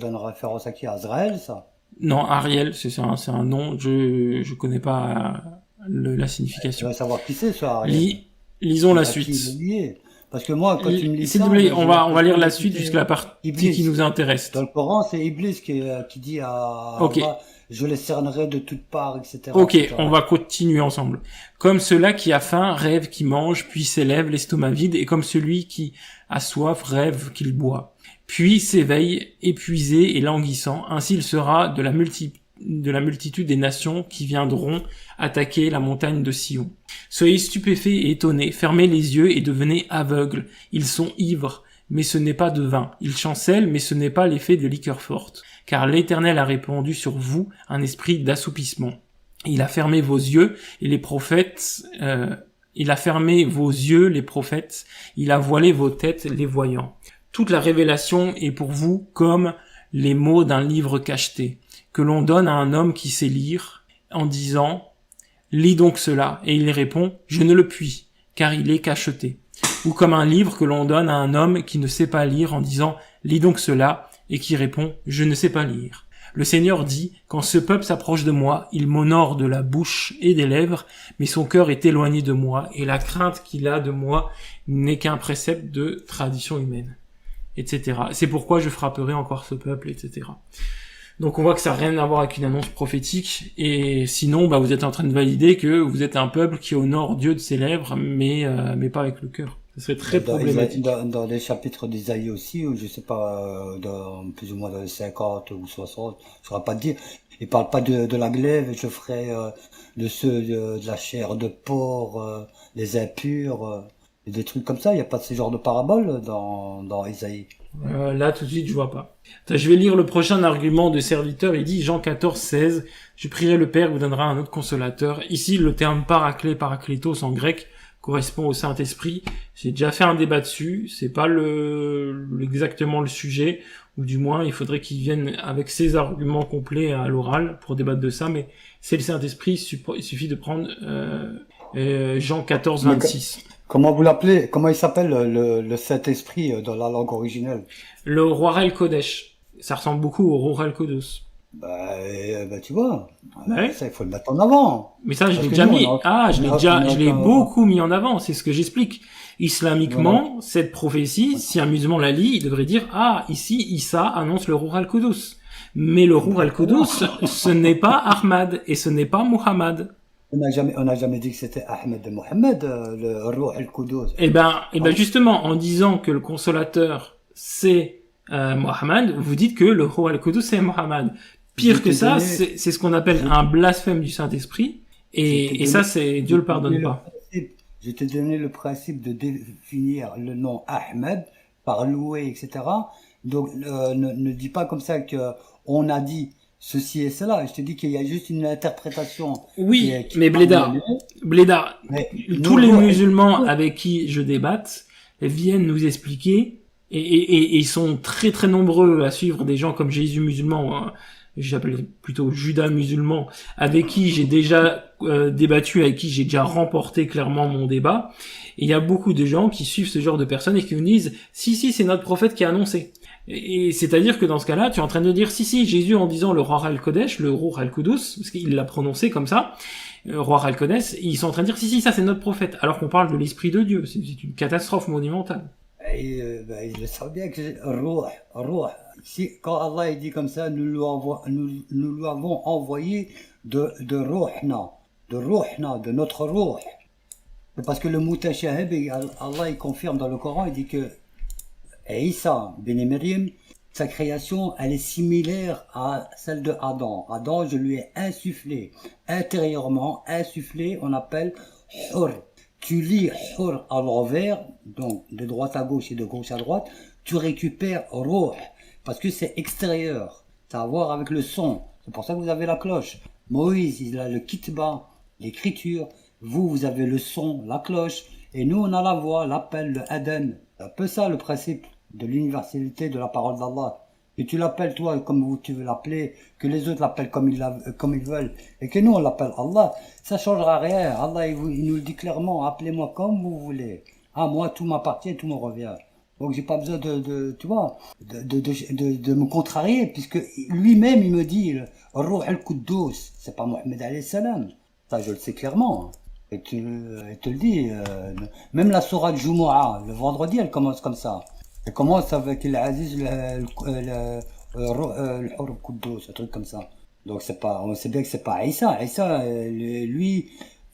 donne référence à qui? Azraël, ça?
Non, Ariel, c'est un nom, je connais pas la
Tu
signification.
vas savoir qui c'est, ça, Ariel.
Lisons la
À qui il
suite.
est lié. Parce que moi, quand tu me lis
S'il
ça,
vous plaît,
j'ai
on va lire
l'impression
la suite
d'écouter
jusqu'à la partie
Iblis.
qui nous intéresse.
Dans le Coran, c'est Iblis qui dit à
Ok.
Allah, je les cernerai de toutes parts, etc.,
Ok,
etc.
on va continuer ensemble. Comme cela qui a faim rêve qu'il mange, puis s'élève l'estomac vide, et comme celui qui a soif rêve qu'il boit. Puis s'éveille, épuisé et languissant, ainsi il sera de la multitude des nations qui viendront attaquer la montagne de Sion. Soyez stupéfaits et étonnés, fermez les yeux et devenez aveugles. Ils sont ivres, mais ce n'est pas de vin. Ils chancellent, mais ce n'est pas l'effet de liqueur forte. Car l'Éternel a répandu sur vous un esprit d'assoupissement. Il a fermé vos yeux et les prophètes, il a fermé vos yeux, les prophètes, il a voilé vos têtes, les voyants. Toute la révélation est pour vous comme les mots d'un livre cacheté, que l'on donne à un homme qui sait lire, en disant « Lis donc cela », et il répond « Je ne le puis, car il est cacheté ». Ou comme un livre que l'on donne à un homme qui ne sait pas lire en disant « Lis donc cela », et qui répond « Je ne sais pas lire ». Le Seigneur dit « Quand ce peuple s'approche de moi, il m'honore de la bouche et des lèvres, mais son cœur est éloigné de moi, et la crainte qu'il a de moi n'est qu'un précepte de tradition humaine. » etc. C'est pourquoi je frapperai encore ce peuple, etc. Donc on voit que ça n'a rien à voir avec une annonce prophétique, et sinon vous êtes en train de valider que vous êtes un peuple qui honore Dieu de ses lèvres, mais pas avec le cœur. Ça serait très problématique.
Dans les chapitres d'Isaïe aussi, ou je sais pas, plus ou moins dans les 50 ou 60, je saurais pas te dire, il parle pas de la glaive, je ferai de la chair de porc, les impurs, et des trucs comme ça. Il n'y a pas de ce genre de paraboles dans Isaïe.
Là tout de suite je vois pas. Je vais lire le prochain argument de serviteur. Il dit Jean 14, 16, je prierai le Père, vous donnera un autre consolateur. Ici le terme paraclet, paraklétos en grec correspond au Saint-Esprit. J'ai déjà fait un débat dessus, c'est pas exactement le sujet, ou du moins il faudrait qu'il vienne avec ses arguments complets à l'oral pour débattre de ça, mais c'est le Saint-Esprit, il suffit de prendre Jean 14, 26.
Comment vous l'appelez? Comment il s'appelle le Saint-Esprit dans la langue originelle?
Le Ruach el-Kodesh. Ça ressemble beaucoup au Ruach el-Kodos.
Bah, tu vois,
Ouais.
ça il faut le mettre en avant.
Mais ça, je
Parce
l'ai
que
déjà
nous,
mis. Je l'ai
on a-
beaucoup mis en avant. C'est ce que j'explique. Islamiquement, cette prophétie, si un musulman la lit, il devrait dire, ici, Issa annonce le Ruach al-Qudus. Mais le Ruach al-Qudus, ce n'est pas Ahmad et ce n'est pas Muhammad.
On n'a jamais dit que c'était Ahmed et Mohamed, le Ruh al-Qudus.
Eh ben, justement, en disant que le consolateur, c'est Muhammad, vous dites que le Ruach al-Qudus, c'est Muhammad. Pire que ça, c'est ce qu'on appelle un blasphème du Saint-Esprit. Et ça, Dieu le pardonne pas.
Je t'ai donné le principe de définir le nom Ahmed par louer, etc. Donc, ne dis pas comme ça que on a dit ceci et cela. Je te dis qu'il y a juste une interprétation.
Oui,
qui
mais Blédard,
Mais
tous les musulmans avec qui je débatte viennent nous expliquer, et ils sont très très nombreux à suivre des gens comme Jésus musulman, hein, j'appelle plutôt Judas musulman, avec qui j'ai déjà débattu, avec qui j'ai déjà remporté clairement mon débat. Et il y a beaucoup de gens qui suivent ce genre de personnes et qui nous disent « Si, c'est notre prophète qui a annoncé ». Et c'est-à-dire que dans ce cas-là, tu es en train de dire « Si, Jésus en disant le Ruach al-Kodesh, le Ruach al-Qudus », parce qu'il l'a prononcé comme ça, Ruach al-Kodesh, ils sont en train de dire « Si, ça c'est notre prophète », alors qu'on parle de l'Esprit de Dieu. C'est une catastrophe monumentale.
Et, il le savent bien que Ruh. Si, quand Allah il dit comme ça, nous lui avons envoyé de Ruhna, de notre Ruh. C'est parce que le Mutashahib, Allah il confirme dans le Coran, il dit que Isa, ben Maryam, sa création, elle est similaire à celle de Adam. Adam, je lui ai insufflé, intérieurement, on appelle Hur. Tu lis Hur à l'envers, donc de droite à gauche et de gauche à droite, tu récupères Ruh, parce que c'est extérieur. Ça a à voir avec le son. C'est pour ça que vous avez la cloche. Moïse, il a le kitba, l'écriture. Vous avez le son, la cloche. Et nous, on a la voix, l'appel, le adhan. C'est un peu ça le principe de l'universalité de la parole d'Allah. Que tu l'appelles toi comme tu veux l'appeler, que les autres l'appellent comme ils veulent, et que nous on l'appelle Allah, ça changera rien. Allah il nous le dit clairement, appelez-moi comme vous voulez. Moi tout m'appartient, tout me revient. Donc j'ai pas besoin tu vois, de me contrarier, puisque lui-même il me dit, Ruh al-Quddus, c'est pas Mohammed alayhi salam. Ça je le sais clairement. Et il te le dit, même la sourate Jumu'ah, le vendredi, elle commence comme ça. Elle commence avec l'Aziz, le Hur al-Quddus, un truc comme ça. Donc c'est pas, on sait bien que c'est pas Isa. Isa, lui,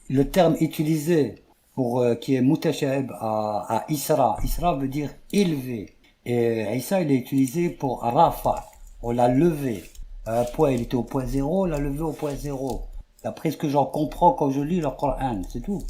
le terme utilisé pour qui est mutashabih à Isra. Isra veut dire élevé. Et Isa, il est utilisé pour Rafa. On l'a levé. Il était au point zéro, on l'a levé au point zéro. D'après ce que j'en comprends quand je lis le Coran, c'est tout.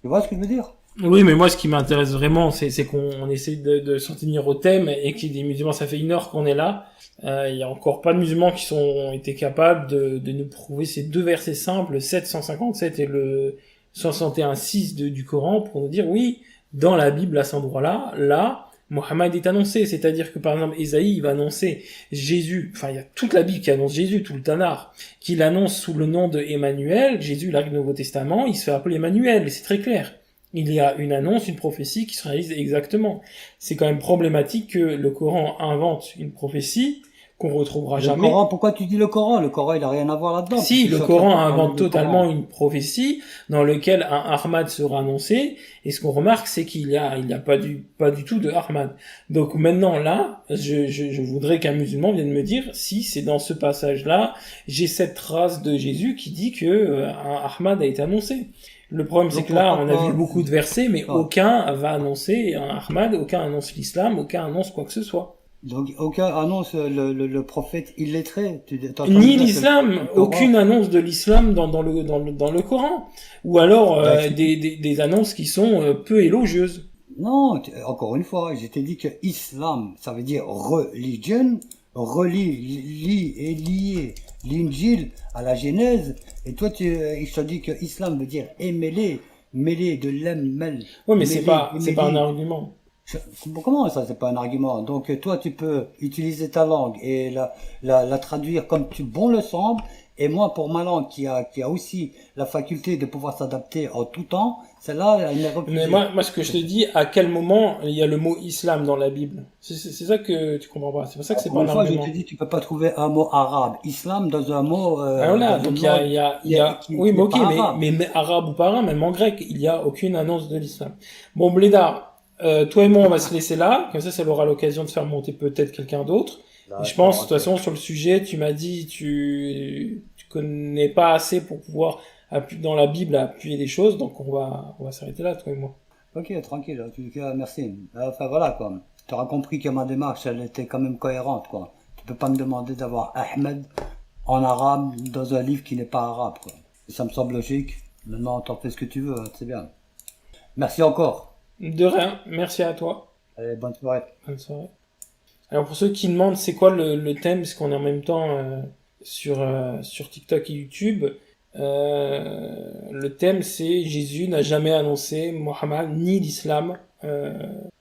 Tu vois ce que je veux dire?
Oui, mais moi, ce qui m'intéresse vraiment, c'est qu'on essaie de s'en tenir au thème et qu'il y ait des musulmans. Ça fait 1 heure qu'on est là. Il y a encore pas de musulmans qui ont été capables de nous prouver ces 2 versets simples, 757 et le 61:6 du Coran, pour nous dire, oui, dans la Bible, à cet endroit-là, Mohammed est annoncé. C'est-à-dire que, par exemple, Ésaïe, il va annoncer Jésus. Enfin, il y a toute la Bible qui annonce Jésus, tout le Tanakh, qui l'annonce sous le nom de Emmanuel. Jésus, il arrive au Nouveau Testament, il se fait appeler Emmanuel, et c'est très clair. Il y a une annonce, une prophétie qui se réalise exactement. C'est quand même problématique que le Coran invente une prophétie qu'on retrouvera jamais.
Le Coran, pourquoi tu dis le Coran? Le Coran, il a rien à voir là-dedans.
Si, le Coran invente totalement une prophétie dans laquelle un Ahmad sera annoncé, et ce qu'on remarque, c'est qu'il y a pas du tout de Ahmad. Donc maintenant, là, je voudrais qu'un musulman vienne me dire si c'est dans ce passage-là, j'ai cette trace de Jésus qui dit que un Ahmad a été annoncé. Le problème, c'est que là, on a vu beaucoup de versets, mais aucun va annoncer un Ahmad, aucun annonce l'islam, aucun annonce quoi que ce soit.
Donc, aucun annonce le prophète illettré.
Ni l'islam, aucune annonce de l'islam dans le Coran. Ou alors, des annonces qui sont peu élogieuses.
Non, encore une fois, je t'ai dit que islam, ça veut dire religion, et lié l'Injil à la Genèse, et toi je te dis que islam veut dire mêlé de l'aimel.
Oui, mais c'est pas un argument.
Comment ça, c'est pas un argument? Donc toi tu peux utiliser ta langue et la traduire comme bon le semble, et moi pour ma langue qui a aussi la faculté de pouvoir s'adapter en tout temps, celle-là elle est refusée.
Mais moi ce que je te dis, à quel moment il y a le mot islam dans la Bible? C'est ça que tu comprends pas. C'est pour ça que c'est pas un argument.
Je te dis, tu peux pas trouver un mot arabe, islam dans un mot.
Voilà, donc il y a oui, mais ok, mais arabe ou pas arabe, même en grec, il y a aucune annonce de l'islam. Bon, Blédard, toi et moi, on va se laisser là, comme ça aura l'occasion de faire monter peut-être quelqu'un d'autre. Je pense, de toute façon, sur le sujet, tu m'as dit, tu connais pas assez pour pouvoir dans la Bible appuyer des choses, donc on va s'arrêter là, toi et moi.
Ok, tranquille, en tout cas, merci. Enfin voilà, quoi. Tu auras compris que ma démarche, elle était quand même cohérente, quoi. Tu peux pas me demander d'avoir Ahmed en arabe dans un livre qui n'est pas arabe, quoi. Ça me semble logique. Maintenant, t'en fais ce que tu veux, c'est bien. Merci encore.
De rien, merci à toi.
Allez, bonne soirée.
Bonne soirée. Alors pour ceux qui demandent c'est quoi le thème, parce qu'on est en même temps sur TikTok et YouTube, le thème c'est Jésus n'a jamais annoncé Mohammed ni l'islam,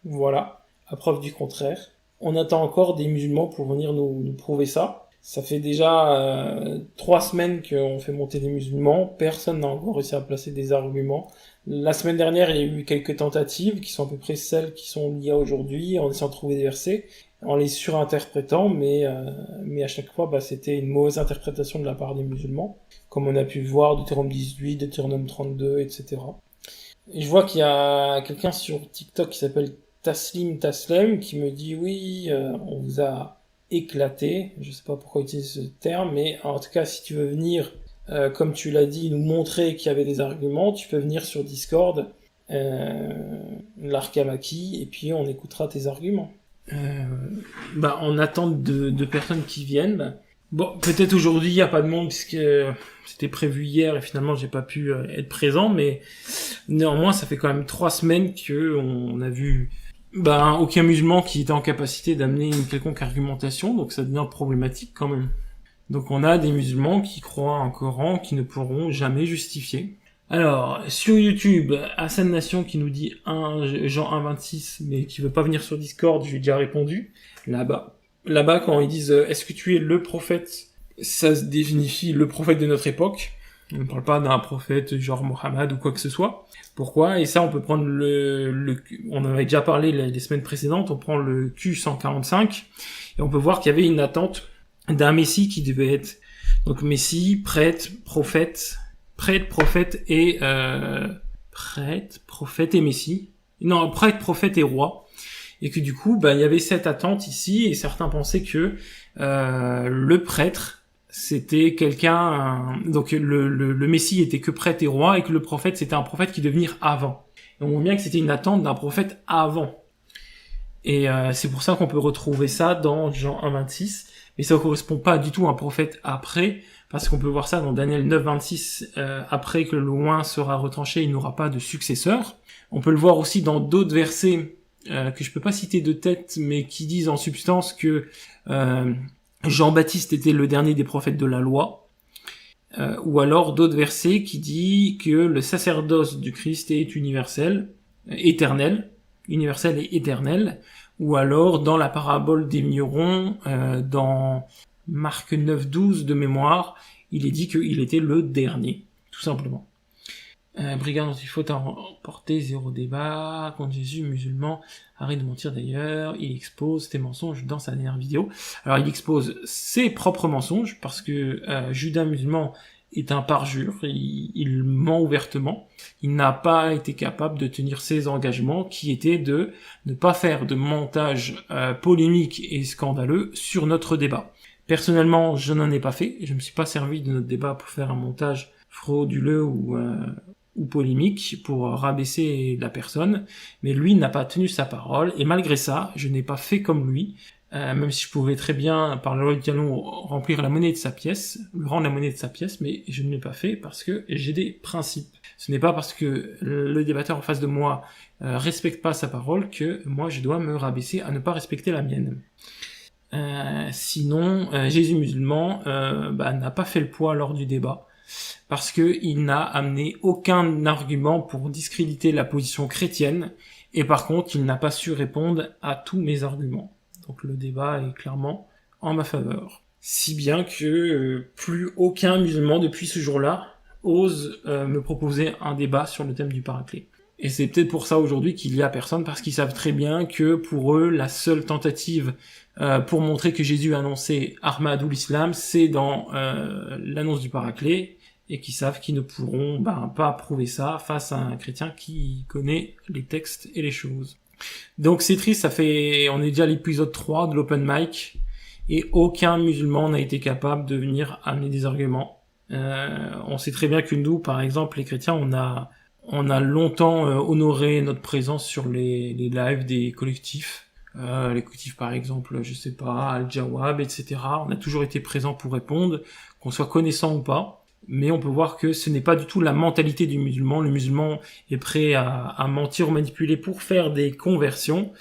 voilà, à preuve du contraire. On attend encore des musulmans pour venir nous prouver ça. Ça fait déjà 3 semaines qu'on fait monter des musulmans, personne n'a encore réussi à placer des arguments. La semaine dernière, il y a eu quelques tentatives qui sont à peu près celles qui sont liées à aujourd'hui, en essayant de trouver des versets, en les surinterprétant, mais à chaque fois, c'était une mauvaise interprétation de la part des musulmans, comme on a pu voir Deutéronome 18, Deutéronome 32, etc. Et je vois qu'il y a quelqu'un sur TikTok qui s'appelle Taslem qui me dit oui, on vous a éclaté, je sais pas pourquoi utiliser ce terme, mais en tout cas, si tu veux venir, comme tu l'as dit, nous montrer qu'il y avait des arguments, tu peux venir sur Discord, l'Arkamaki, et puis on écoutera tes arguments. En attente de personnes qui viennent. Bon, peut-être aujourd'hui il n'y a pas de monde puisque c'était prévu hier et finalement j'ai pas pu être présent, mais néanmoins ça fait quand même 3 semaines que on a vu aucun musulman qui était en capacité d'amener une quelconque argumentation, donc ça devient problématique quand même. Donc on a des musulmans qui croient en Coran qui ne pourront jamais justifier. Alors, sur YouTube, Hassan Nation qui nous dit Jean 1,26, mais qui veut pas venir sur Discord, je lui ai déjà répondu. Là-bas, quand ils disent est-ce que tu es le prophète, ça se définit le prophète de notre époque. On ne parle pas d'un prophète genre Mohammed ou quoi que ce soit. Pourquoi? Et ça, on peut prendre on en avait déjà parlé les semaines précédentes, on prend le Q145, et on peut voir qu'il y avait une attente d'un Messie qui devait être, donc Messie, prêtre, prophète et Messie. Non, prêtre, prophète et roi. Et que du coup, il y avait cette attente ici, et certains pensaient que le prêtre, c'était quelqu'un, donc le Messie était que prêtre et roi, et que le prophète, c'était un prophète qui devait venir avant. Et on voit bien que c'était une attente d'un prophète avant. Et c'est pour ça qu'on peut retrouver ça dans Jean 1,26, mais ça ne correspond pas du tout à un prophète après, parce qu'on peut voir ça dans Daniel 9,26, après que le loin sera retranché, il n'aura pas de successeur. On peut le voir aussi dans d'autres versets, que je peux pas citer de tête, mais qui disent en substance que Jean-Baptiste était le dernier des prophètes de la loi, ou alors d'autres versets qui disent que le sacerdoce du Christ est universel et éternel, ou alors dans la parabole des vignerons, dans Marc 9,12 de mémoire, il est dit qu'il était le dernier, tout simplement. Brigade dont il faut emporter, zéro débat, contre Jésus, musulman, arrête de mentir d'ailleurs, il expose tes mensonges dans sa dernière vidéo. Alors il expose ses propres mensonges, parce que Judas musulman est un parjure, il ment ouvertement, il n'a pas été capable de tenir ses engagements, qui étaient de ne pas faire de montage polémique et scandaleux sur notre débat. Personnellement, je n'en ai pas fait, je me suis pas servi de notre débat pour faire un montage frauduleux ou polémique pour rabaisser la personne, mais lui n'a pas tenu sa parole, et malgré ça, je n'ai pas fait comme lui, même si je pouvais très bien, par la loi du talon, remplir la monnaie de sa pièce, lui rendre la monnaie de sa pièce, mais je ne l'ai pas fait parce que j'ai des principes. Ce n'est pas parce que le débatteur en face de moi respecte pas sa parole que moi je dois me rabaisser à ne pas respecter la mienne. Sinon, Jésus musulman n'a pas fait le poids lors du débat, parce que il n'a amené aucun argument pour discréditer la position chrétienne, et par contre il n'a pas su répondre à tous mes arguments. Donc le débat est clairement en ma faveur. Si bien que plus aucun musulman depuis ce jour-là ose me proposer un débat sur le thème du paraclet. Et c'est peut-être pour ça aujourd'hui qu'il y a personne, parce qu'ils savent très bien que pour eux, la seule tentative pour montrer que Jésus a annoncé Ahmad ou l'islam, c'est dans l'annonce du paraclet, et qui savent qu'ils ne pourront pas prouver ça face à un chrétien qui connaît les textes et les choses. Donc c'est triste, on est déjà à l'épisode 3 de l'open mic, et aucun musulman n'a été capable de venir amener des arguments. On sait très bien que nous, par exemple, les chrétiens, on a longtemps honoré notre présence sur les lives des collectifs. Les collectifs, par exemple, je sais pas, Al-Jawab, etc. On a toujours été présents pour répondre, qu'on soit connaissant ou pas. Mais on peut voir que ce n'est pas du tout la mentalité du musulman. Le musulman est prêt à mentir ou manipuler pour faire des conversions.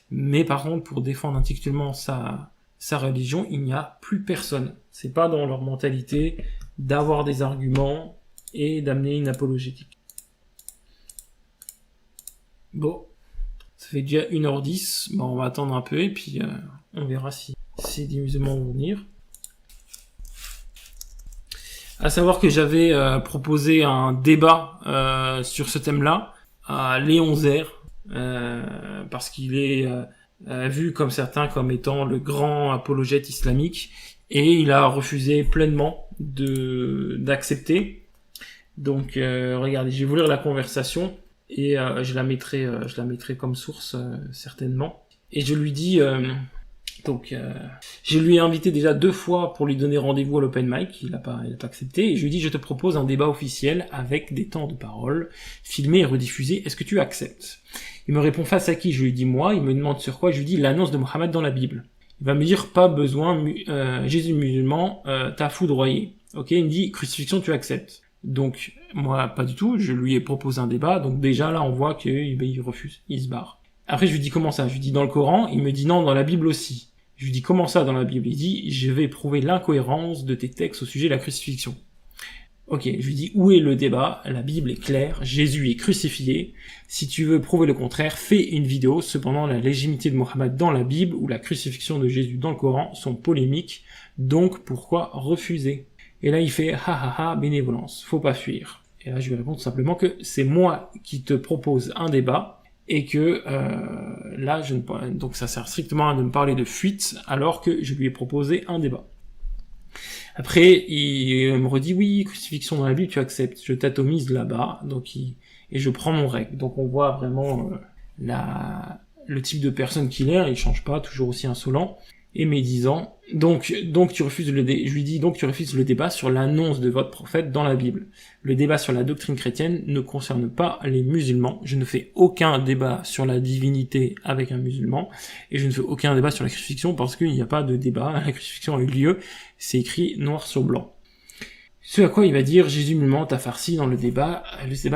Mais par contre, pour défendre intellectuellement sa religion, il n'y a plus personne. C'est pas dans leur mentalité d'avoir des arguments et d'amener une apologétique. Bon, ça fait déjà 1h10. Bon, on va attendre un peu et puis on verra si des musulmans vont venir. À savoir que j'avais proposé un débat sur ce thème-là à Léon Zer, parce qu'il est vu comme certains comme étant le grand apologète islamique, et il a refusé pleinement d'accepter. Donc regardez, je vais vous lire la conversation, et je la mettrai comme source certainement. Et je lui dis... je lui ai invité déjà 2 fois pour lui donner rendez-vous à l'open mic, il a pas accepté, et je lui ai dit, je te propose un débat officiel avec des temps de parole, filmés et rediffusés, est-ce que tu acceptes? Il me répond face à qui? Je lui dis moi, il me demande sur quoi, je lui dis l'annonce de Mohammed dans la Bible. Il va me dire, pas besoin, Jésus musulman, t'as foudroyé. Ok, il me dit, crucifixion, tu acceptes. Donc, moi, pas du tout, je lui ai proposé un débat, donc déjà là, on voit qu'il refuse, il se barre. Après, je lui dis, comment ça? Je lui dis, dans le Coran, il me dit non, dans la Bible aussi. Je lui dis, comment ça dans la Bible? Il dit, je vais prouver l'incohérence de tes textes au sujet de la crucifixion. Ok, je lui dis, où est le débat? La Bible est claire, Jésus est crucifié. Si tu veux prouver le contraire, fais une vidéo. Cependant, la légitimité de Mohammed dans la Bible ou la crucifixion de Jésus dans le Coran sont polémiques. Donc, pourquoi refuser? Et là, il fait, ha ha ha, bénévolence, faut pas fuir. Et là, je lui réponds tout simplement que c'est moi qui te propose un débat, et que là, donc ça sert strictement à de me parler de fuite, alors que je lui ai proposé un débat. Après, il me redit, oui, crucifixion dans la Bible, tu acceptes, je t'atomise là-bas, et je prends mon règle. Donc on voit vraiment le type de personne qu'il est, il change pas, toujours aussi insolent et médisant. Donc tu refuses je lui dis, donc tu refuses le débat sur l'annonce de votre prophète dans la Bible. Le débat sur la doctrine chrétienne ne concerne pas les musulmans. Je ne fais aucun débat sur la divinité avec un musulman, et je ne fais aucun débat sur la crucifixion parce qu'il n'y a pas de débat. La crucifixion a eu lieu, c'est écrit noir sur blanc. Ce à quoi il va dire, Jésus musulman t'a farci dans le débat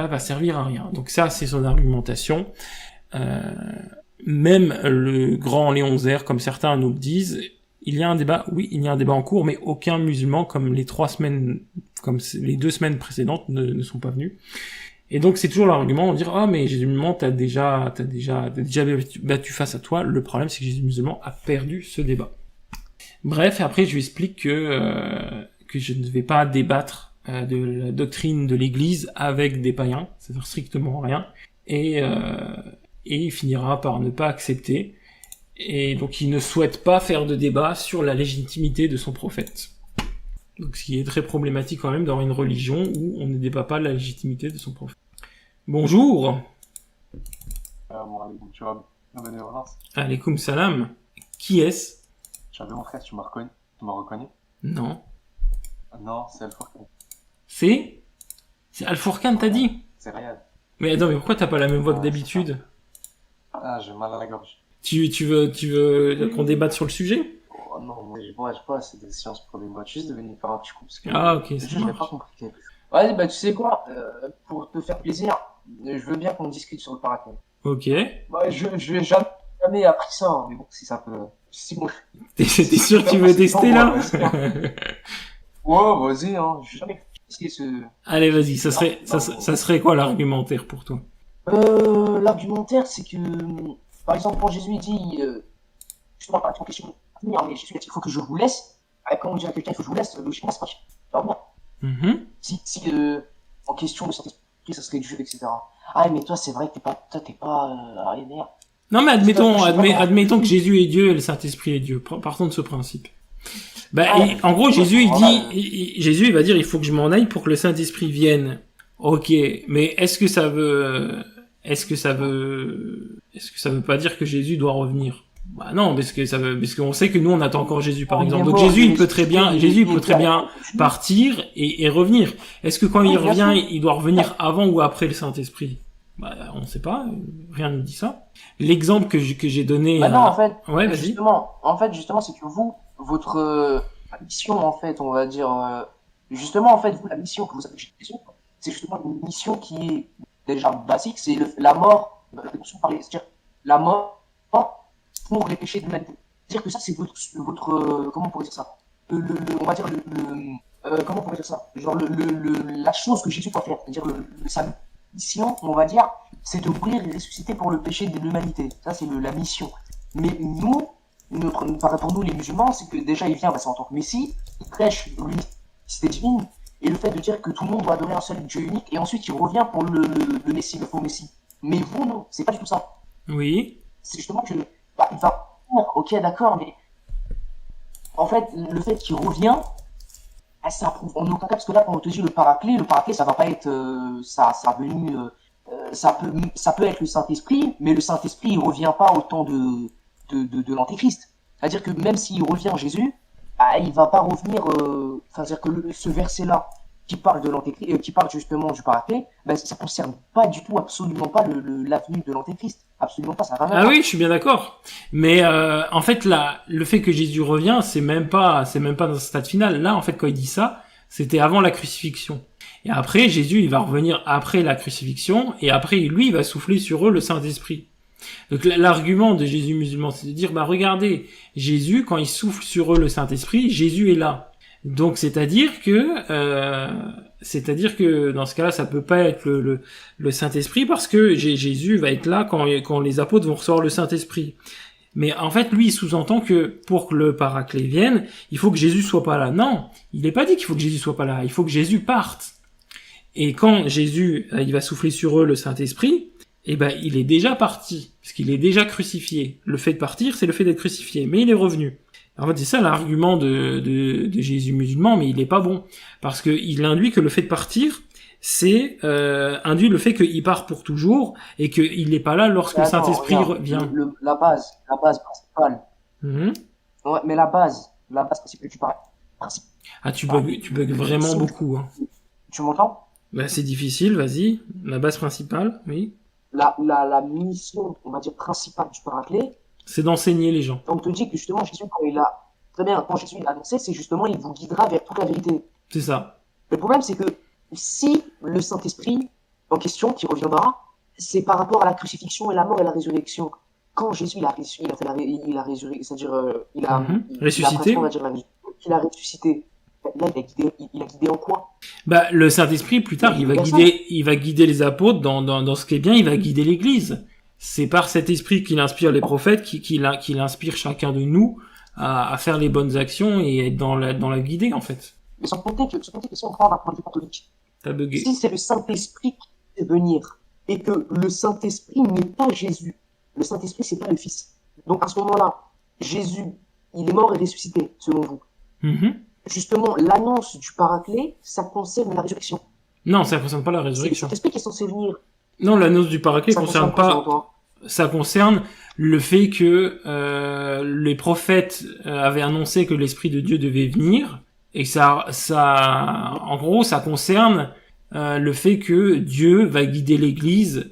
va servir à rien. Donc ça, c'est son argumentation. Même le grand Léon Zer, comme certains nous le disent, il y a un débat, oui, il y a un débat en cours, mais aucun musulman, comme les 2 semaines précédentes, ne sont pas venus. Et donc c'est toujours l'argument, on dit, mais Jésus musulman t'as déjà battu face à toi. Le problème, c'est que Jésus musulman a perdu ce débat. Bref, après je lui explique que je ne vais pas débattre de la doctrine de l'Église avec des païens, ça ne sert strictement à rien, et il finira par ne pas accepter, et donc il ne souhaite pas faire de débat sur la légitimité de son prophète. Donc ce qui est très problématique quand même dans une religion où on ne débat pas de la légitimité de son prophète. Bonjour. Alaykoum salam. Qui est-ce?
J'avais mon frère, tu m'as reconnu?
Non.
Non, c'est Al-Furqan.
C'est Al-Furqan, t'as dit?
C'est Riyad.
Mais attends, mais pourquoi t'as pas la même voix que d'habitude?
Ah, j'ai mal à la gorge.
Tu veux qu'on débatte sur le sujet?
Oh non, moi je vois pas, c'est des sciences pour des boîtes. Juste de venir faire un petit coup. Parce que
Ah, ok,
je n'ai pas compris. Ouais, bah tu sais quoi, pour te faire plaisir, je veux bien qu'on discute sur le paraclet.
Ok.
Bah, je vais jamais appris ça, hein, mais bon, si ça peut... Si bon...
T'es sûr que tu veux tester, là?
Ouais, vas-y, hein, j'ai jamais testé ce...
Allez, vas-y, ça serait quoi l'argumentaire pour toi?
L'argumentaire, c'est que, par exemple, quand Jésus dit, justement, par exemple, question, mais Jésus a dit, il faut que je vous laisse. Quand on dit à quelqu'un, il faut que je vous laisse, logiquement, c'est pas bien. Si en question de Saint-Esprit, ça serait Dieu, etc. Ah, mais toi, c'est vrai que t'es pas, merde.
Non, mais admettons que Jésus est Dieu et le Saint-Esprit est Dieu. Partons de ce principe. En gros, Jésus, il va dire, il faut que je m'en aille pour que le Saint-Esprit vienne. Ok, mais est-ce que ça veut pas dire que Jésus doit revenir? Bah non, parce qu'on sait que nous on attend encore Jésus par exemple. Donc Jésus il peut très bien partir et revenir. Est-ce que quand il revient, il doit revenir avant ou après le Saint-Esprit? Bah on sait pas, rien ne dit ça. L'exemple que j'ai donné
non, en fait,
ouais, vas-y.
Justement, c'est que vous, votre mission en fait, on va dire justement en fait, vous la mission que vous avez chez Jésus, c'est justement une mission qui est déjà basique, c'est la mort, c'est-à-dire la mort pour les péchés de l'humanité. C'est-à-dire que ça, c'est votre comment on pourrait dire ça, on va dire comment on pourrait dire ça, genre la chose que Jésus doit faire, c'est-à-dire sa mission, on va dire, c'est de mourir et ressusciter pour le péché de l'humanité. Ça, c'est la mission. Mais nous, pour nous les musulmans, c'est que déjà il vient, c'est en tant que Messie, il prêche l'unicité divine, et le fait de dire que tout le monde doit adorer un seul Dieu unique, et ensuite il revient pour le Messie, le faux Messie. Mais vous, non, c'est pas du tout ça.
Oui.
C'est justement que, il va, ok, d'accord, mais en fait, le fait qu'il revient, ça prouve en aucun cas, parce que là, quand on te dit le paraclet, ça va pas être, ça peut être le Saint-Esprit, mais le Saint-Esprit, il revient pas au temps de l'Antéchrist. C'est-à-dire que même s'il revient Jésus, il va pas revenir, c'est-à-dire que ce verset-là, qui parle de l'Antéchrist, qui parle justement du paraclet, ça concerne pas du tout, absolument pas l'avenue de l'Antéchrist. Absolument pas, ça va
Ah oui, je suis bien d'accord. Mais en fait, là, le fait que Jésus revient, c'est même pas dans ce stade final. Là, en fait, quand il dit ça, c'était avant la crucifixion. Et après, Jésus, il va revenir après la crucifixion, et après, lui, il va souffler sur eux le Saint-Esprit. Donc l'argument de Jésus musulman, c'est de dire, regardez, Jésus, quand il souffle sur eux le Saint-Esprit, Jésus est là. Donc c'est-à-dire que dans ce cas-là, ça peut pas être le Saint-Esprit parce que Jésus va être là quand les apôtres vont recevoir le Saint-Esprit. Mais en fait, lui, il sous-entend que pour que le Paraclet vienne, il faut que Jésus soit pas là. Non, il n'est pas dit qu'il faut que Jésus soit pas là. Il faut que Jésus parte. Et quand Jésus, il va souffler sur eux le Saint-Esprit, eh ben, il est déjà parti, parce qu'il est déjà crucifié. Le fait de partir, c'est le fait d'être crucifié, mais il est revenu. En fait, c'est ça l'argument de Jésus musulman, mais il est pas bon, parce que il induit que le fait de partir, c'est induit le fait qu'il part pour toujours et qu'il n'est pas là lorsque le Saint-Esprit vient.
La base principale. Ouais, mais la base principale, tu parles.
Ah, tu bugs vraiment beaucoup. Hein.
Tu m'entends?
Ben, c'est difficile, vas-y. La base principale, oui.
La mission, on va dire, principale du Paraclet,
c'est d'enseigner les gens.
On te dit que justement, Jésus, quand Jésus l'a annoncé, c'est justement, il vous guidera vers toute la vérité.
C'est ça.
Le problème, c'est que si le Saint-Esprit en question, qui reviendra, c'est par rapport à la crucifixion et la mort et la résurrection. Quand Jésus, il a résurrecté, c'est-à-dire,
ressuscité.
Il a ressuscité. Là, il a guidé en quoi?
Bah, le Saint-Esprit, plus tard, il va guider les apôtres dans ce qui est bien, il va guider l'Église. C'est par cet esprit qu'il inspire les prophètes, qu'il inspire chacun de nous à faire les bonnes actions et être dans la guidée, en fait.
Mais sans compter que si on prend d'un point de vue catholique,
t'as bugué.
Si c'est le Saint-Esprit qui fait venir, et que le Saint-Esprit n'est pas Jésus, le Saint-Esprit, c'est pas le Fils. Donc, à ce moment-là, Jésus, il est mort et ressuscité, selon vous. Justement, l'annonce du Paraclet, ça concerne la résurrection.
Non, ça concerne pas la résurrection.
C'est l'Esprit qui est censé venir.
Non, l'annonce du Paraclet concerne pas. Ça concerne le fait que les prophètes avaient annoncé que l'Esprit de Dieu devait venir, et en gros, ça concerne le fait que Dieu va guider l'Église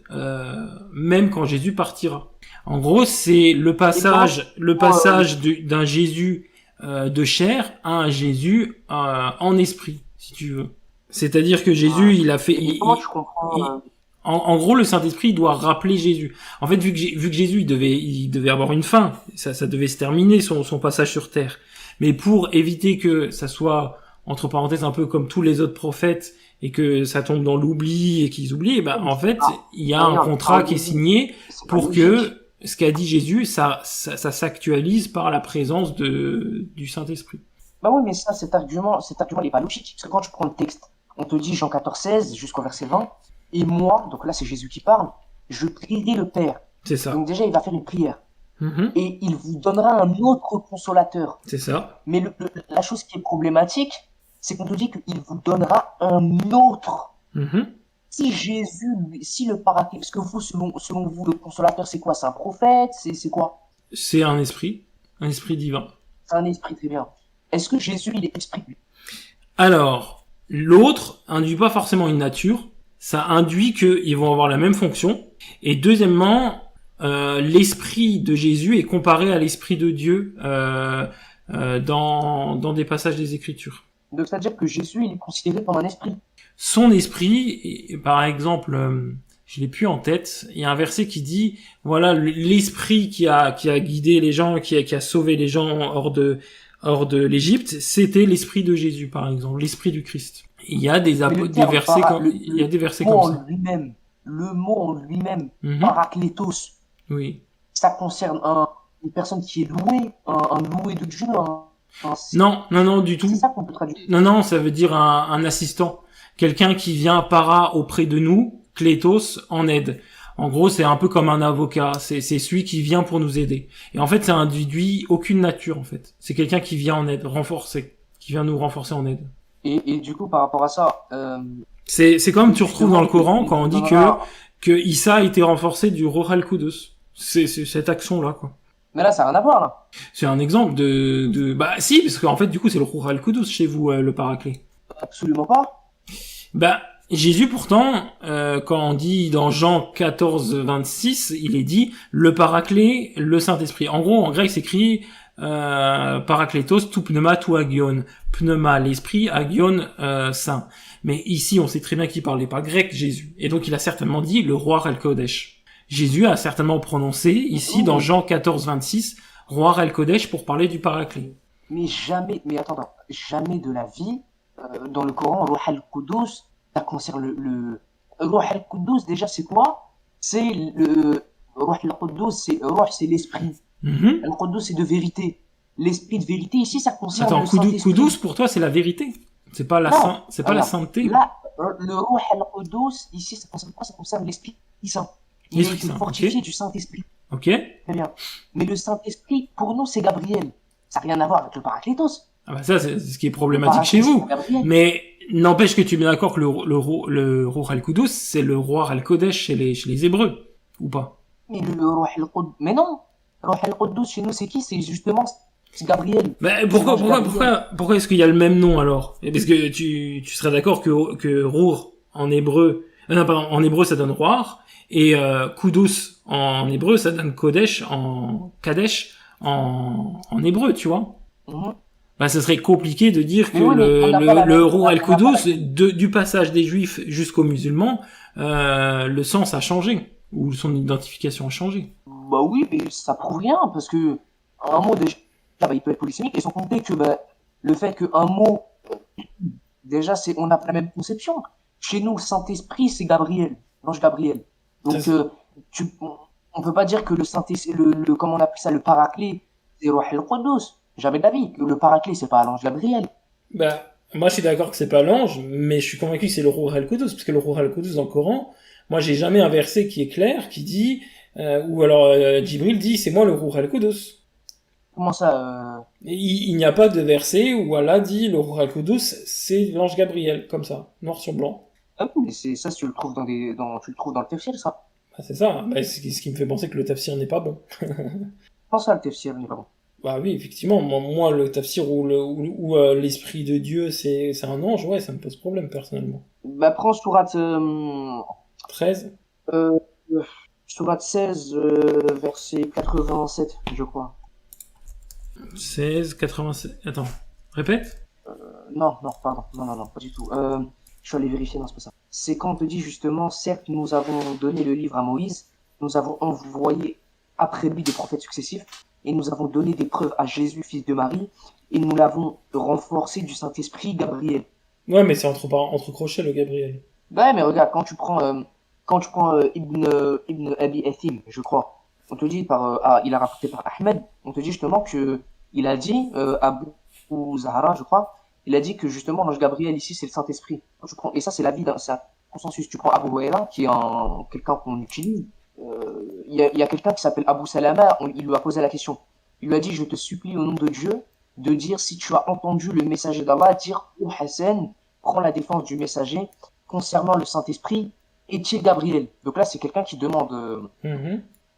même quand Jésus partira. En gros, c'est le passage d'un Jésus de chair à un Jésus en esprit, si tu veux. C'est-à-dire que Jésus, il a fait... En gros, le Saint-Esprit il doit rappeler Jésus. En fait, vu que Jésus, il devait avoir une fin, ça devait se terminer son passage sur terre. Mais pour éviter que ça soit, entre parenthèses, un peu comme tous les autres prophètes, et que ça tombe dans l'oubli et qu'ils oublient, en fait, il y a un contrat qui est signé pour que ce qu'a dit Jésus, ça s'actualise par la présence du Saint-Esprit.
Bah oui, mais ça, cet argument, il est pas logique. Parce que quand tu prends le texte, on te dit Jean 14,16 jusqu'au verset 20, et moi, donc là c'est Jésus qui parle, je prierai le Père.
C'est ça.
Donc déjà, il va faire une prière. Et il vous donnera un autre consolateur.
C'est ça.
Mais la chose qui est problématique, c'est qu'on te dit qu'il vous donnera un autre. Si le Paraclet, parce que vous, selon vous, le consolateur, c'est quoi? C'est un prophète? C'est quoi?
C'est un esprit divin.
C'est un esprit, très bien. Est-ce que Jésus, il est esprit?
Alors, l'autre induit pas forcément une nature, ça induit qu'ils vont avoir la même fonction. Et deuxièmement, l'esprit de Jésus est comparé à l'esprit de Dieu dans des passages des Écritures.
Donc, c'est-à-dire que Jésus, il est considéré comme un esprit.
Son esprit, par exemple, je l'ai plus en tête, il y a un verset qui dit, voilà, l'esprit qui a guidé les gens, qui a sauvé les gens hors de l'Égypte, c'était l'esprit de Jésus, par exemple, l'esprit du Christ. Il y a des versets comme ça.
Le mot en lui-même, parakletos.
Oui.
Ça concerne une personne qui est louée, un loué de Dieu.
Non, du tout.
C'est ça qu'on peut traduire.
Non, ça veut dire un assistant. Quelqu'un qui vient para auprès de nous, kletos, en aide. En gros, c'est un peu comme un avocat. C'est celui qui vient pour nous aider. Et en fait, ça induit aucune nature, en fait. C'est quelqu'un qui vient en aide, qui vient nous renforcer en aide.
Et du coup, par rapport à ça,
c'est comme tu retrouves dans le Coran quand on dit que Issa a été renforcé du Ruh al-Qudus. C'est cette action-là, quoi.
Mais là, ça n'a rien à voir, là.
C'est un exemple bah, si, parce qu'en fait, du coup, c'est le Ruh al-Qudus chez vous, le Paraclet.
Absolument pas.
Bah, Jésus, pourtant, quand on dit dans Jean 14,26, il est dit le Paraclet, le Saint-Esprit. En gros, en grec, c'est écrit Parakletos, tout pneuma, tout agion. Pneuma, l'esprit, agion, saint. Mais ici, on sait très bien qu'il parlait pas grec, Jésus. Et donc, il a certainement dit le roi el-Kodesh. Jésus a certainement prononcé, ici, dans Jean 14,26, roi el-Kodesh pour parler du Paraclet.
Mais jamais de la vie, dans le Coran, roi el-Qudus, ça concerne le roi el-Qudus, déjà, c'est quoi? C'est le roi el-Qudus, c'est l'esprit. Al-Quddus, c'est de vérité. L'esprit de vérité, ici, ça concerne
Attends,
le Saint-Esprit.
Quddus pour toi c'est la vérité. C'est pas la
Non,
c'est pas la
regarde.
sainteté.
Là, le Ruh al-Quddus, ici, ça concerne quoi? Ça concerne l'Esprit Saint. Il
L'Esprit
est
Saint,
fortifié
ok.
du Saint-Esprit.
Ok.
Très bien. Mais le Saint-Esprit, pour nous, c'est Gabriel. Ça n'a rien à voir avec le Paraclétos.
Ah bah ça c'est ce qui est
Le
problématique chez
Paraclétos,
vous.
c'est Gabriel.
Mais n'empêche que tu es bien d'accord que le Ruh al-Qudus c'est le roi al-Kodesh chez les Hébreux ou pas?
Mais le Ruh al-Quddus, mais non. Ruh al-Quddus, chez nous, c'est qui? C'est justement, c'est Gabriel.
Mais
C'est Gabriel.
pourquoi est-ce qu'il y a le même nom alors? Parce que tu serais d'accord que Ruh en hébreu, non pardon, en hébreu ça donne roi et Kudus en hébreu ça donne Kodesh en hébreu, tu vois?
Mhm.
Bah, ça serait compliqué de dire que
Mais oui, mais on n'a pas la
le
même-
Ruh
on n'a
al-Qudus, du passage des Juifs jusqu'aux musulmans, le sens a changé ou son identification a changé.
Bah oui, mais ça prouve rien, parce que un mot déjà, bah, il peut être polysémique, et sans compter que bah, le fait qu'un mot, déjà, on n'a pas la même conception. Chez nous, le Saint-Esprit, c'est Gabriel, l'ange Gabriel. Donc,
Ça,
on peut pas dire que le Saint-Esprit, comment on appelle ça, le Paraclet, c'est Ruh al-Quddus. Jamais d'avis. Le Paraclet, c'est pas l'ange Gabriel.
Bah, moi je suis d'accord que c'est pas l'ange, mais je suis convaincu que c'est le Ruh al-Qudus, parce que le Ruh al-Qudus dans le Coran, moi j'ai jamais un verset qui est clair, qui dit, ou alors Djibril dit c'est moi le Ruh al-Qudus.
Comment ça,
Et il n'y a pas de verset où Allah dit le Ruh al-Qudus c'est l'ange Gabriel, comme ça, noir sur blanc.
Ah oui, mais ça, tu le trouves tu le trouves dans le tefsir, ça.
Bah, c'est ça, bah, c'est ce qui me fait penser que le tafsir n'est pas bon.
Comment ça, le tefsir, il est pas bon.
Bah oui, effectivement, moi le tafsir où l'esprit de Dieu c'est un ange, ouais, ça me pose problème personnellement.
Bah, prends sourate,
13,
euh, sourate 16, verset 87, je crois.
16, 87, attends, répète.
Non, pardon. Non, pas du tout. Je suis allé vérifier, non, c'est pas ça. C'est quand on te dit justement, certes, nous avons donné le livre à Moïse, nous avons envoyé après lui des prophètes successifs, et nous avons donné des preuves à Jésus, fils de Marie, et nous l'avons renforcé du Saint-Esprit, Gabriel.
Ouais, mais c'est entre crochets le Gabriel.
Ouais, mais regarde, quand tu prends Ibn Abi Athim, je crois, on te dit il a rapporté par Ahmed, on te dit justement que il a dit, Abu Zahra, je crois, il a dit que justement l'ange Gabriel ici c'est le Saint-Esprit. Et ça c'est c'est un consensus. Tu prends Abu Huraira, qui est quelqu'un qu'on utilise. Il y a quelqu'un qui s'appelle Abu Salama, il lui a posé la question. Il lui a dit, je te supplie au nom de Dieu de dire si tu as entendu le messager d'Allah dire, ô Hassan, prends la défense du messager concernant le Saint-Esprit, est-il Gabriel? Donc là c'est quelqu'un qui demande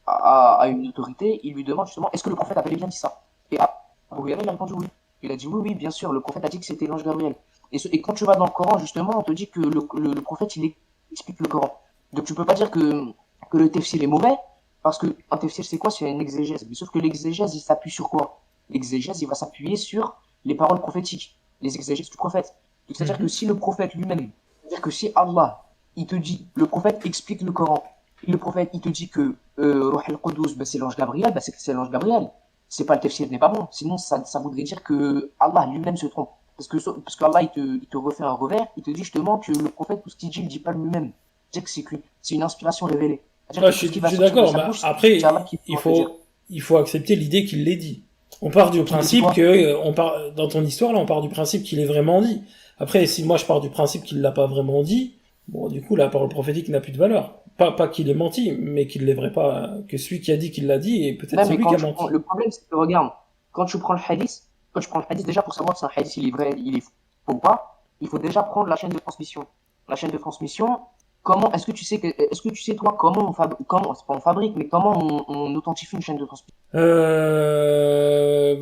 à une autorité, il lui demande justement, est-ce que le prophète a bel et bien dit ça? Et Abu Huraira il a répondu oui. Il a dit oui, bien sûr, le prophète a dit que c'était l'ange Gabriel. Et quand tu vas dans le Coran, justement, on te dit que le prophète, il explique le Coran. Donc tu peux pas dire que le tafsir est mauvais, parce que un tafsir, c'est quoi? C'est une exégèse. Mais sauf que l'exégèse, il s'appuie sur quoi? L'exégèse, il va s'appuyer sur les paroles prophétiques, les exégèses du prophète. Donc c'est-à-dire que si le prophète lui-même, c'est-à-dire que si Allah, il te dit, le prophète explique le Coran, et le prophète, il te dit que Ruh al-Qudus, c'est l'ange Gabriel, c'est l'ange Gabriel. C'est pas le tafsir n'est pas bon. Sinon, ça voudrait dire que Allah lui-même se trompe. Parce que Allah, il te refait un revers, il te dit justement que le prophète, tout ce qu'il dit, il dit pas lui-même. C'est-à-dire que c'est une inspiration révélée.
Ouais, je suis d'accord, mais après, il faut accepter l'idée qu'il l'ait dit. On part du principe dans ton histoire, là, on part du principe qu'il est vraiment dit. Après, si moi je pars du principe qu'il l'a pas vraiment dit, bon, du coup, la parole prophétique n'a plus de valeur. Pas qu'il ait menti, mais qu'il l'ait vrai pas, que celui qui a dit qu'il l'a dit, et peut-être celui qui a menti.
Le problème, c'est que, regarde, quand tu prends le hadith, déjà pour savoir si un hadith il est vrai, il est faux ou pas, il faut déjà prendre la chaîne de transmission. La chaîne de transmission, est-ce que tu sais toi comment c'est pas on fabrique, mais comment on authentifie une chaîne de transmission?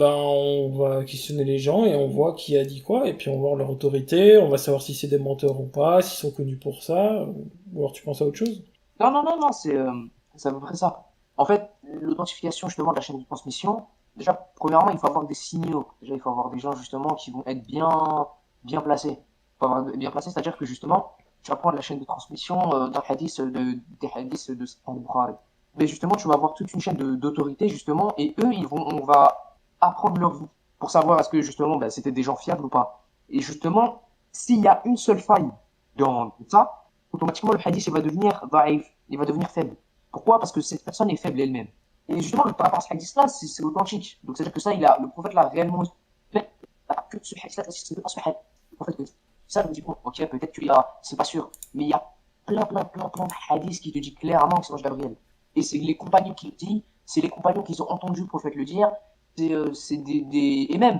On va questionner les gens et on voit qui a dit quoi, et puis on va voir leur autorité, on va savoir si c'est des menteurs ou pas, s'ils sont connus pour ça, ou alors tu penses à autre chose?
Non, c'est à peu près ça. En fait, l'authentification justement de la chaîne de transmission, déjà, premièrement, il faut avoir des signaux. Déjà, il faut avoir des gens justement qui vont être bien placés. Il faut avoir bien placés, c'est-à-dire que justement, tu vas prendre la chaîne de transmission des hadiths de Sahih Bukhari. Mais justement, tu vas avoir toute une chaîne d'autorité justement, et eux, on va apprendre leur vie pour savoir est-ce que justement, c'était des gens fiables ou pas. Et justement, s'il y a une seule faille dans tout ça, automatiquement le hadith il va devenir daïf, il va devenir faible. Pourquoi? Parce que cette personne est faible elle-même. Et justement, par rapport à ce hadith-là, c'est authentique. Donc, c'est-à-dire que ça, le prophète l'a réellement fait. Que ce hadith-là, c'est pas ce hadith. Le prophète, ça, je me dis, bon, ok, peut-être qu'il y a, c'est pas sûr, mais il y a plein de hadiths qui te disent clairement que c'est l'ange Gabriel. Et c'est les compagnons qui le disent, c'est les compagnons qui ont entendu le prophète le dire, c'est et même,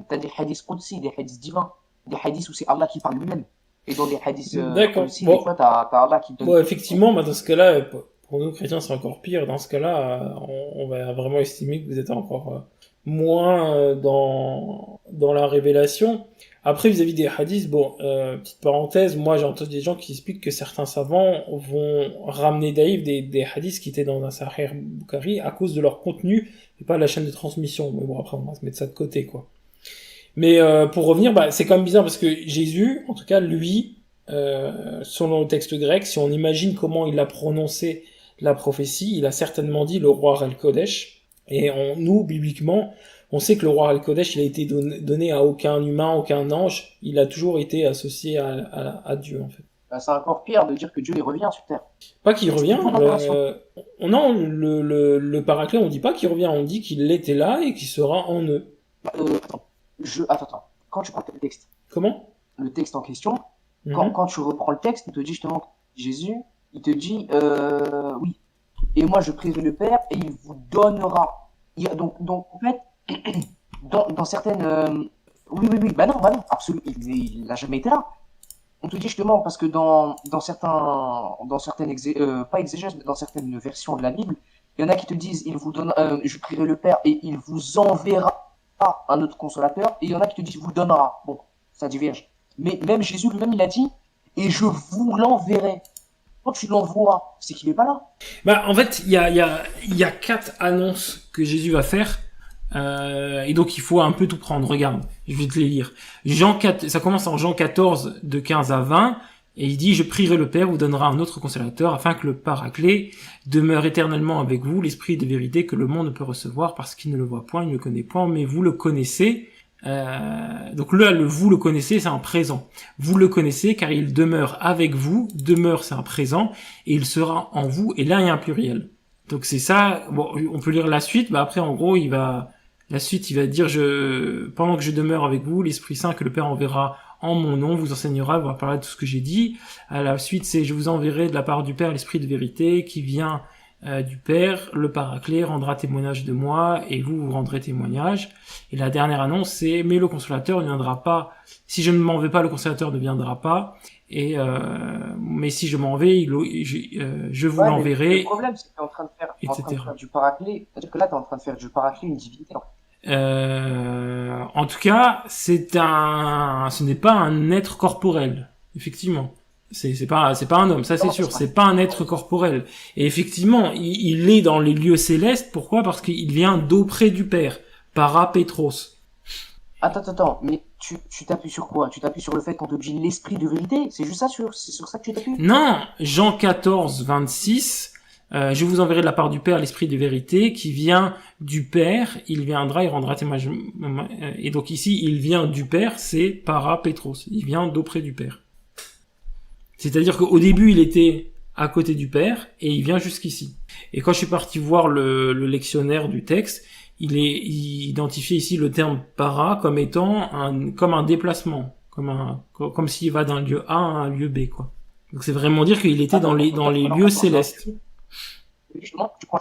t'as des hadiths qudsi, des hadiths divins, des hadiths où c'est Allah qui parle lui-même. Et dans les hadiths
D'accord.
qudsi,
Bon.
des fois, t'as Allah qui te donne.
Bon, effectivement, bah, dans ce cas-là, pour nous chrétiens, c'est encore pire. Dans ce cas-là, on va vraiment estimer que vous êtes encore moins dans la révélation. Après, vis-à-vis des hadiths, bon, petite parenthèse, moi j'ai entendu des gens qui expliquent que certains savants vont ramener d'ailleurs des hadiths qui étaient dans un Sahih Bukhari à cause de leur contenu et pas la chaîne de transmission. Mais bon, après on va se mettre ça de côté, quoi. Mais pour revenir, bah, c'est quand même bizarre parce que Jésus, en tout cas lui, selon le texte grec, si on imagine comment il a prononcé la prophétie, il a certainement dit le roi Al-Kodesh. Et nous, bibliquement, on sait que le roi Al-Kodesh, il a été donné à aucun humain, aucun ange. Il a toujours été associé à Dieu, en fait.
Bah, c'est encore pire de dire que Dieu il revient sur terre.
Pas qu'il revient. Non, le Paraclet, on dit pas qu'il revient. On dit qu'il était là et qu'il sera en eux.
Attends. Quand tu prends le texte.
Comment?
Le texte en question. Quand tu reprends le texte, il te dit justement Jésus, il te dit oui. Et moi je prierai le Père et il vous donnera. Donc en fait, dans certaines oui, bah non, absolument, il n'a jamais été là. On te dit justement parce que dans certaines pas exégèses, mais dans certaines versions de la Bible, il y en a qui te disent il vous donne, je prierai le Père et il vous enverra un autre consolateur, et il y en a qui te disent vous donnera. Bon, ça diverge. Mais même Jésus lui-même il a dit et je vous l'enverrai. Quand tu l'envoies, c'est qu'il n'est pas là.
Bah en fait il y a 4 annonces que Jésus va faire. Et donc il faut un peu tout prendre. Regarde, je vais te les lire. Ça commence en Jean 14 de 15 à 20 et il dit je prierai le Père vous donnera un autre consolateur afin que le Paraclet demeure éternellement avec vous, l'esprit de vérité que le monde ne peut recevoir parce qu'il ne le voit point, il ne le connaît point, mais vous le connaissez. Donc là vous le connaissez, c'est un présent. Vous le connaissez car il demeure avec vous, demeure c'est un présent et il sera en vous, et là il y a un pluriel. Donc c'est ça. Bon, on peut lire la suite, bah après en gros il va dire pendant que je demeure avec vous, l'Esprit Saint que le Père enverra en mon nom vous enseignera, vous parlera de tout ce que j'ai dit. À la suite c'est je vous enverrai de la part du Père l'Esprit de vérité qui vient du Père, le Paraclet rendra témoignage de moi et vous rendrez témoignage. Et la dernière annonce c'est mais le Consolateur ne viendra pas. Si je ne m'en vais pas, le Consolateur ne viendra pas. Et mais si je m'en vais, je vous l'enverrai.
Le problème, c'est que tu es en train de faire du Paraclet. C'est-à-dire que là, tu es en train de faire du Paraclet une divinité.
En tout cas, ce n'est pas un être corporel, effectivement. C'est pas un homme, ça c'est sûr. C'est pas un être corporel. Et effectivement, il est dans les lieux célestes. Pourquoi? Parce qu'il vient d'auprès du Père, para Petros.
Attends, mais tu t'appuies sur quoi? Tu t'appuies sur le fait qu'on te dit l'esprit de vérité? C'est juste ça, c'est sur ça que tu t'appuies?
Non, Jean 14, 26, je vous enverrai de la part du Père l'esprit de vérité qui vient du Père, il viendra, il rendra témoignage. Et donc ici, il vient du Père, c'est para Petros, il vient d'auprès du Père. C'est-à-dire qu'au début, il était à côté du Père et il vient jusqu'ici. Et quand je suis parti voir le lectionnaire du texte, il identifiait ici le terme para comme étant comme un déplacement, comme s'il va d'un lieu A à un lieu B, quoi. Donc c'est vraiment dire qu'il était dans les lieux célestes.
Justement, tu prends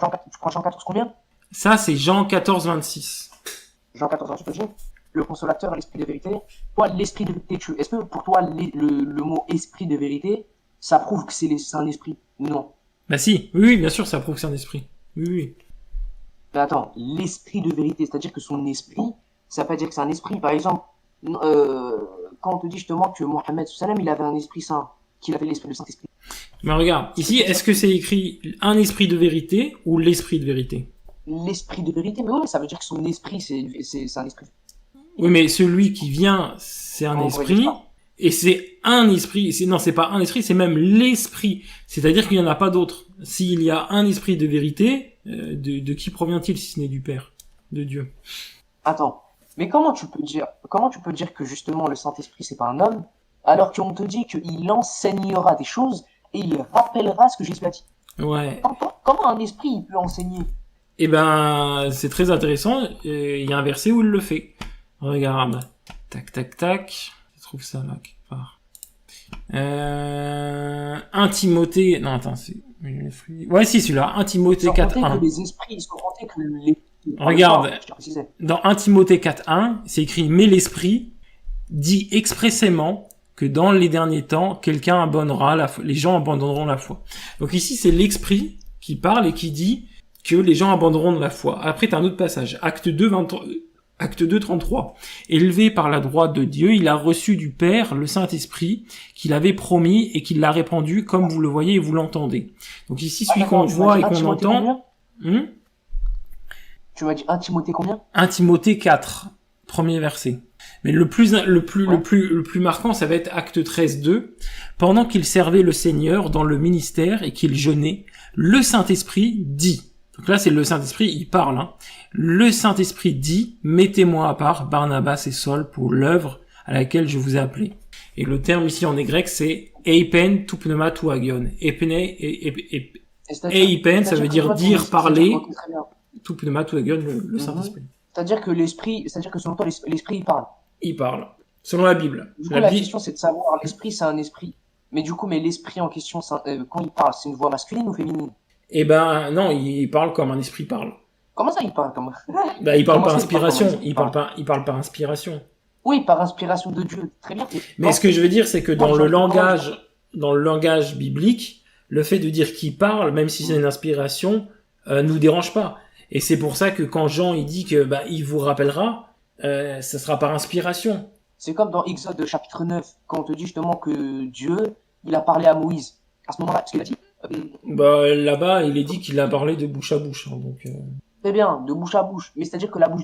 Jean 14 combien?
Ça c'est Jean 14, 26.
Jean 14, 26, le consolateur, l'esprit de vérité. Toi, l'esprit de vérité, est-ce que pour toi le mot esprit de vérité, ça prouve que c'est un esprit? Non.
Bah si, oui, bien sûr, ça prouve que c'est un esprit. Oui.
Mais attends, l'esprit de vérité, c'est-à-dire que son esprit, ça veut pas dire que c'est un esprit. Par exemple, quand on te dit justement que Mohammed sallam, il avait un esprit saint, qu'il avait l'esprit de Saint-Esprit.
Mais regarde, ici, est-ce que c'est écrit un esprit de vérité ou l'esprit de vérité?
L'esprit de vérité, mais oui, ça veut dire que son esprit, c'est un esprit.
Oui, mais celui qui vient, c'est un esprit. Et c'est un esprit, c'est pas un esprit, c'est même l'esprit. C'est-à-dire qu'il n'y en a pas d'autre. S'il y a un esprit de vérité, de qui provient-il si ce n'est du Père, de Dieu?
Attends, mais comment tu peux dire que justement le Saint-Esprit c'est pas un homme, alors qu'on te dit qu'il enseignera des choses et il rappellera ce que Jésus a dit?
Ouais.
Comment un esprit il peut enseigner?
Eh ben, c'est très intéressant. Il y a un verset où il le fait. Regarde. Tac, tac, tac. Je trouve ça là, quelque part. 1 Timothée... Non, attends, c'est... Ouais, si, celui-là. 1 Timothée 4.1.
Que les esprits, ils sont comptés que les...
Regarde. Dans 1 Timothée 4.1, c'est écrit « Mais l'Esprit dit expressément que dans les derniers temps, quelqu'un abandonnera la foi. Les gens abandonneront la foi. » Donc ici, c'est l'Esprit qui parle et qui dit que les gens abandonneront la foi. Après, t'as un autre passage. Acte 2, 33. Élevé par la droite de Dieu, il a reçu du Père le Saint-Esprit qu'il avait promis et qu'il l'a répandu comme vous le voyez et vous l'entendez. Donc ici, celui qu'on voit et qu'on entend...
Tu m'as dit 1 Timothée combien?
1 Timothée 4, premier verset. Mais le plus marquant, ça va être Acte 13, 2. Pendant qu'il servait le Seigneur dans le ministère et qu'il jeûnait, le Saint-Esprit dit. Donc là, c'est le Saint-Esprit, il parle, hein. Le Saint-Esprit dit, mettez-moi à part Barnabas et Saul pour l'œuvre à laquelle je vous ai appelé. Et le terme ici en grec, c'est eipen tu pneuma tu agion. Eipen, ça veut dire dire, parler. Tout pneuma tu agion, le Saint-Esprit.
C'est-à-dire que selon toi, l'esprit, il parle.
Il parle. Selon la Bible.
Du coup, la question, c'est de savoir, l'esprit, c'est un esprit. Mais du coup, l'esprit en question, quand il parle, c'est une voix masculine ou féminine?
Eh ben, non, il parle comme un esprit parle.
Comment ça, il parle comme...
Bah, il parle par inspiration. Il parle par inspiration.
Oui, par inspiration de Dieu. Très bien.
Mais ce que je veux dire, c'est que dans le langage biblique, le fait de dire qu'il parle, même si c'est une inspiration, nous dérange pas. Et c'est pour ça que quand Jean, il dit que, il vous rappellera, ça sera par inspiration.
C'est comme dans Exode chapitre 9, quand on te dit justement que Dieu, il a parlé à Moïse. À ce moment-là, parce qu'il a dit...
là-bas, il est dit qu'il a parlé de bouche à bouche, hein, donc...
Très bien, de bouche à bouche. Mais c'est-à-dire que la bouche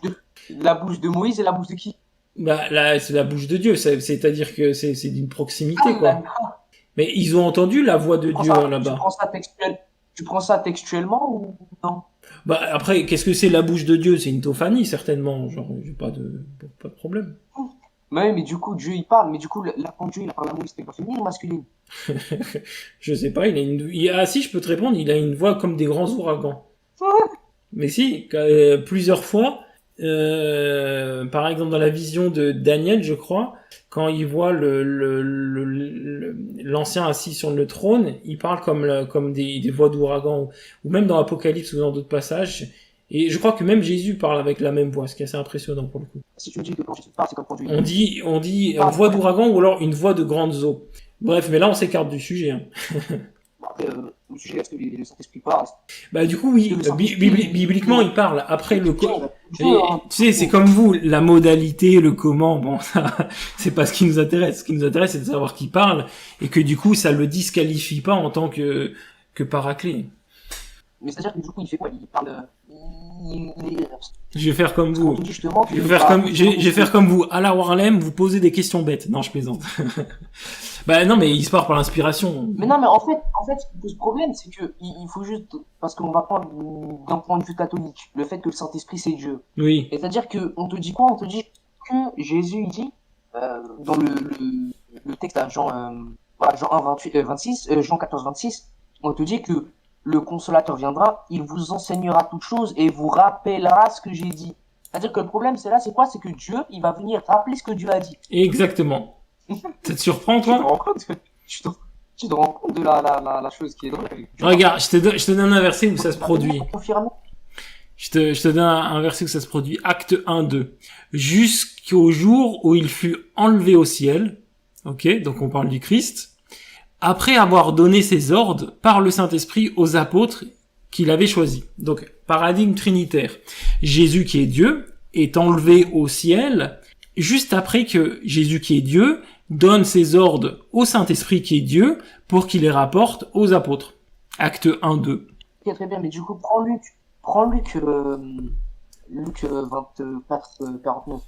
de Moïse et la bouche de qui?
Là, c'est la bouche de Dieu, c'est-à-dire que c'est d'une proximité, quoi. Mais ils ont entendu la voix de Dieu, là-bas.
Tu prends ça textuellement ou non?
Après, qu'est-ce que c'est la bouche de Dieu? C'est une tophanie, certainement. Genre, j'ai pas de problème.
Mais du coup, Dieu, il parle. Mais du coup, quand Dieu, il parle à Moïse, c'était pas féminin ou masculine?
Je sais pas, si, je peux te répondre, il a une voix comme des grands ouragans. Mais si, plusieurs fois, par exemple dans la vision de Daniel, je crois, quand il voit l'ancien assis sur le trône, il parle comme des voix d'ouragan, ou même dans Apocalypse ou dans d'autres passages. Et je crois que même Jésus parle avec la même voix, ce qui est assez impressionnant pour le coup.
Si tu me dis que quand Jésus parle, c'est comme quand Dieu...
On dit voix d'ouragan ou alors une voix de grandes eaux. Bref, mais là on s'écarte du sujet. Hein.
Après, le sujet, est-ce que le Saint-Esprit parle?
Du coup, oui, bibliquement, il parle. Après, tu sais, c'est comme vous, la modalité, le comment, bon, ça, c'est pas ce qui nous intéresse. Ce qui nous intéresse, c'est de savoir qui parle, et que du coup, ça le disqualifie pas en tant que paraclet.
Mais c'est-à-dire que du coup, il fait quoi? Il parle...
Je vais faire comme vous. Je vais faire comme vous. À la Warlem, vous posez des questions bêtes. Non, je plaisante. Non, mais il se part par l'inspiration.
Mais non, mais en fait, ce qui pose problème, c'est que il faut juste, parce qu'on va prendre d'un point de vue catholique, le fait que le Saint-Esprit c'est Dieu.
Oui.
C'est-à-dire que on te dit quoi? On te dit que Jésus il dit dans le texte à Jean 14, 26, on te dit que le consolateur viendra, il vous enseignera toutes choses et vous rappellera ce que j'ai dit. C'est-à-dire que le problème, c'est quoi? C'est que Dieu, il va venir rappeler ce que Dieu a dit.
Exactement. Ça te surprend, toi?
Tu te rends compte de la chose qui est drôle.
Regarde, je te donne un verset où ça se produit. Je te donne un verset où ça se produit. Acte 1, 2. Jusqu'au jour où il fut enlevé au ciel. Ok, donc on parle du Christ. Après avoir donné ses ordres par le Saint-Esprit aux apôtres qu'il avait choisis. Donc, paradigme trinitaire. Jésus qui est Dieu est enlevé au ciel juste après que Jésus qui est Dieu donne ses ordres au Saint-Esprit qui est Dieu pour qu'il les rapporte aux apôtres. Acte 1, 2.
Ok, très bien, mais du coup, prends Luc 24, 49.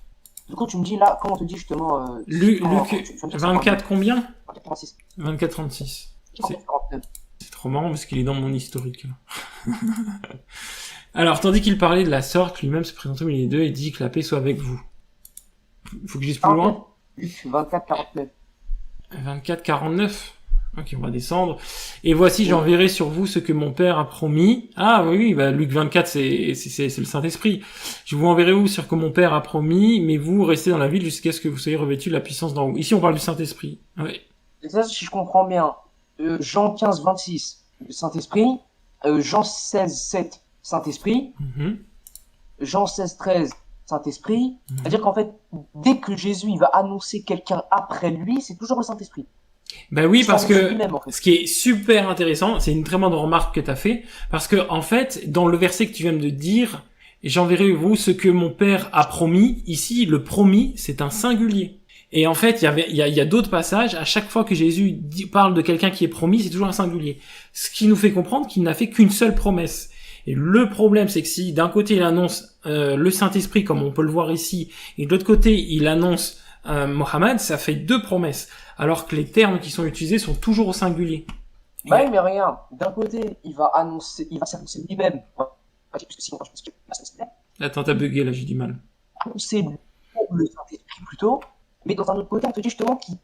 Du coup, tu me dis là, comment on te dit justement...
Luc 24 combien?
36.
24, 36. C'est trop marrant parce qu'il est dans mon historique. Alors, tandis qu'il parlait de la sorte, lui-même se présentait au milieu d'eux et dit que la paix soit avec vous. Faut que je dise plus loin.
Luc 24, 49.
24, 49. Ok, on va descendre. Et voici, j'enverrai sur vous ce que mon Père a promis. Ah oui, bah Luc 24, c'est le Saint-Esprit. Je vous enverrai où sur ce que mon Père a promis, mais vous restez dans la ville jusqu'à ce que vous soyez revêtus de la puissance d'en haut. Ici, on parle du Saint-Esprit. Oui.
Et ça, si je comprends bien, Jean 15, 26, le Saint-Esprit, Jean 16, 7, Saint-Esprit,
Mhm.
Jean 16, 13, Saint-Esprit. C'est-à-dire qu'en fait, dès que Jésus il va annoncer quelqu'un après lui, c'est toujours le Saint-Esprit.
Ben oui,
Ça
parce
annonce
que
lui-même, en fait.
ce qui est super intéressant, c'est une très bonne remarque que tu as fait, parce que en fait, dans le verset que tu viens de dire, j'enverrai vous ce que mon Père a promis. Ici, le promis, c'est un singulier. Et en fait, il y a d'autres passages. À chaque fois que Jésus parle de quelqu'un qui est promis, c'est toujours un singulier. Ce qui nous fait comprendre qu'il n'a fait qu'une seule promesse. Et le problème, c'est que si d'un côté il annonce le Saint-Esprit, comme on peut le voir ici, et de l'autre côté il annonce Mohammed, ça fait deux promesses. Alors que les termes qui sont utilisés sont toujours au singulier.
Bah oui, mais regarde, d'un côté, il va s'annoncer lui-même. Ouais. Parce que sinon, je pense que
Attends, t'as bugué là, j'ai du mal.
annoncer le Saint-Esprit plutôt. Mais dans un autre côté, on te dit justement qu'il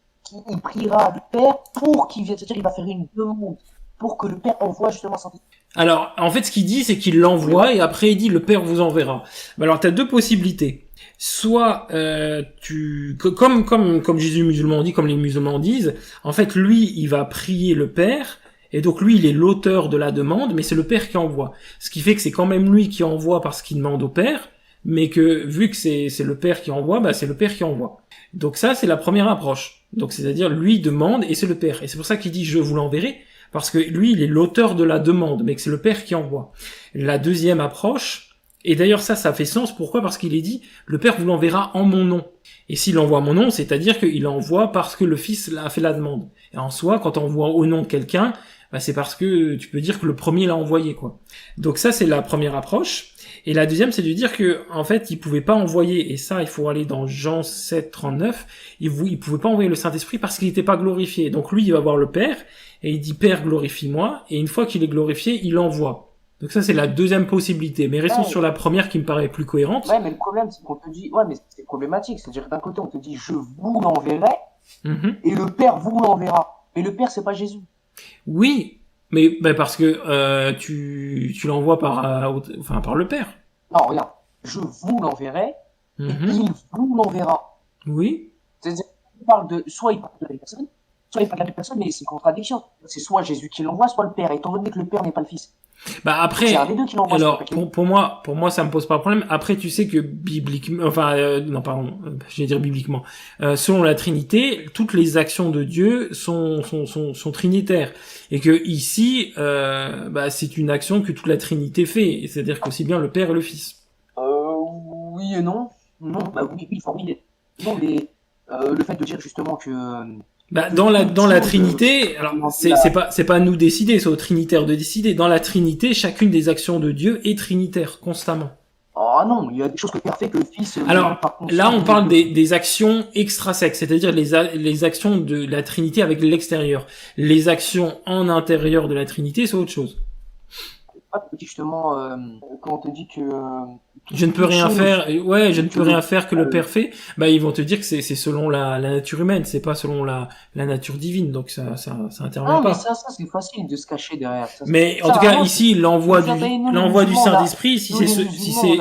priera le Père pour qu'il vienne, c'est-à-dire il va faire une demande pour que le Père envoie justement Saint-Esprit.
Alors, en fait, ce qu'il dit, c'est qu'il l'envoie et après il dit le Père vous enverra. Alors, t'as deux possibilités. Soit comme Jésus musulman dit, comme les musulmans disent, en fait, lui, il va prier le Père. Et donc lui, il est l'auteur de la demande, mais c'est le Père qui envoie. Ce qui fait que c'est quand même lui qui envoie parce qu'il demande au Père, mais que vu que c'est le Père qui envoie, bah c'est le Père qui envoie. Donc ça, c'est la première approche. Donc c'est-à-dire lui demande et c'est le Père. Et c'est pour ça qu'il dit je vous l'enverrai, parce que lui, il est l'auteur de la demande, mais que c'est le Père qui envoie. La deuxième approche, et d'ailleurs ça fait sens. Pourquoi ? Parce qu'il est dit le Père vous l'enverra en mon nom. Et s'il envoie mon nom, c'est-à-dire qu'il envoie parce que le Fils a fait la demande. Et en soi, quand on envoie au nom de quelqu'un, bah c'est parce que tu peux dire que le premier l'a envoyé, quoi. Donc ça, c'est la première approche. Et la deuxième, c'est de dire que, en fait, il pouvait pas envoyer, et ça, il faut aller dans Jean 7, 39, il pouvait pas envoyer le Saint-Esprit parce qu'il n'était pas glorifié. Donc lui, il va voir le Père, et il dit, Père, glorifie-moi, et une fois qu'il est glorifié, il l'envoie. Donc ça, c'est la deuxième possibilité. Mais restons sur la première qui me paraît plus cohérente.
Ouais, mais le problème, c'est qu'on te dit, ouais, mais c'est problématique. C'est-à-dire que d'un côté, on te dit, je vous l'enverrai, et le Père vous l'enverra. Mais le Père, c'est pas Jésus.
Oui, mais parce que tu l'envoies par le Père.
Non, regarde, je vous l'enverrai, et il vous l'enverra.
Oui.
C'est-à-dire, il parle de, soit il parle de la personne, soit il parle de la personne, mais c'est une contradiction. C'est soit Jésus qui l'envoie, soit le Père, étant donné que le Père n'est pas le Fils.
Bah après,
c'est un des deux qui l'envoie.
alors pour moi ça me pose pas de problème. Après tu sais que bibliquement, je vais dire bibliquement, selon la Trinité, toutes les actions de Dieu sont trinitaires, et que ici, c'est une action que toute la Trinité fait, c'est-à-dire qu'aussi bien le Père et le Fils.
Oui et non. Non, bah oui, formidable. Non, mais le fait de dire justement que
dans la Trinité, alors c'est pas à nous décider, c'est aux Trinitaires de décider. Dans la Trinité, chacune des actions de Dieu est trinitaire constamment.
Ah non, il y a des choses que le Père fait que le Fils.
Alors là, on parle des actions extrasexes, c'est-à-dire les actions de la Trinité avec l'extérieur. Les actions en intérieur de la Trinité, c'est autre chose.
Justement, quand on te dit que
je ne peux rien faire, je ne peux rien faire que le Père fait, bah ils vont te dire que c'est selon la nature humaine, c'est pas selon la nature divine, donc ça intervient pas.
Mais ça c'est facile de se cacher derrière. Ça,
mais en tout cas ici l'envoi du Saint-Esprit, si c'est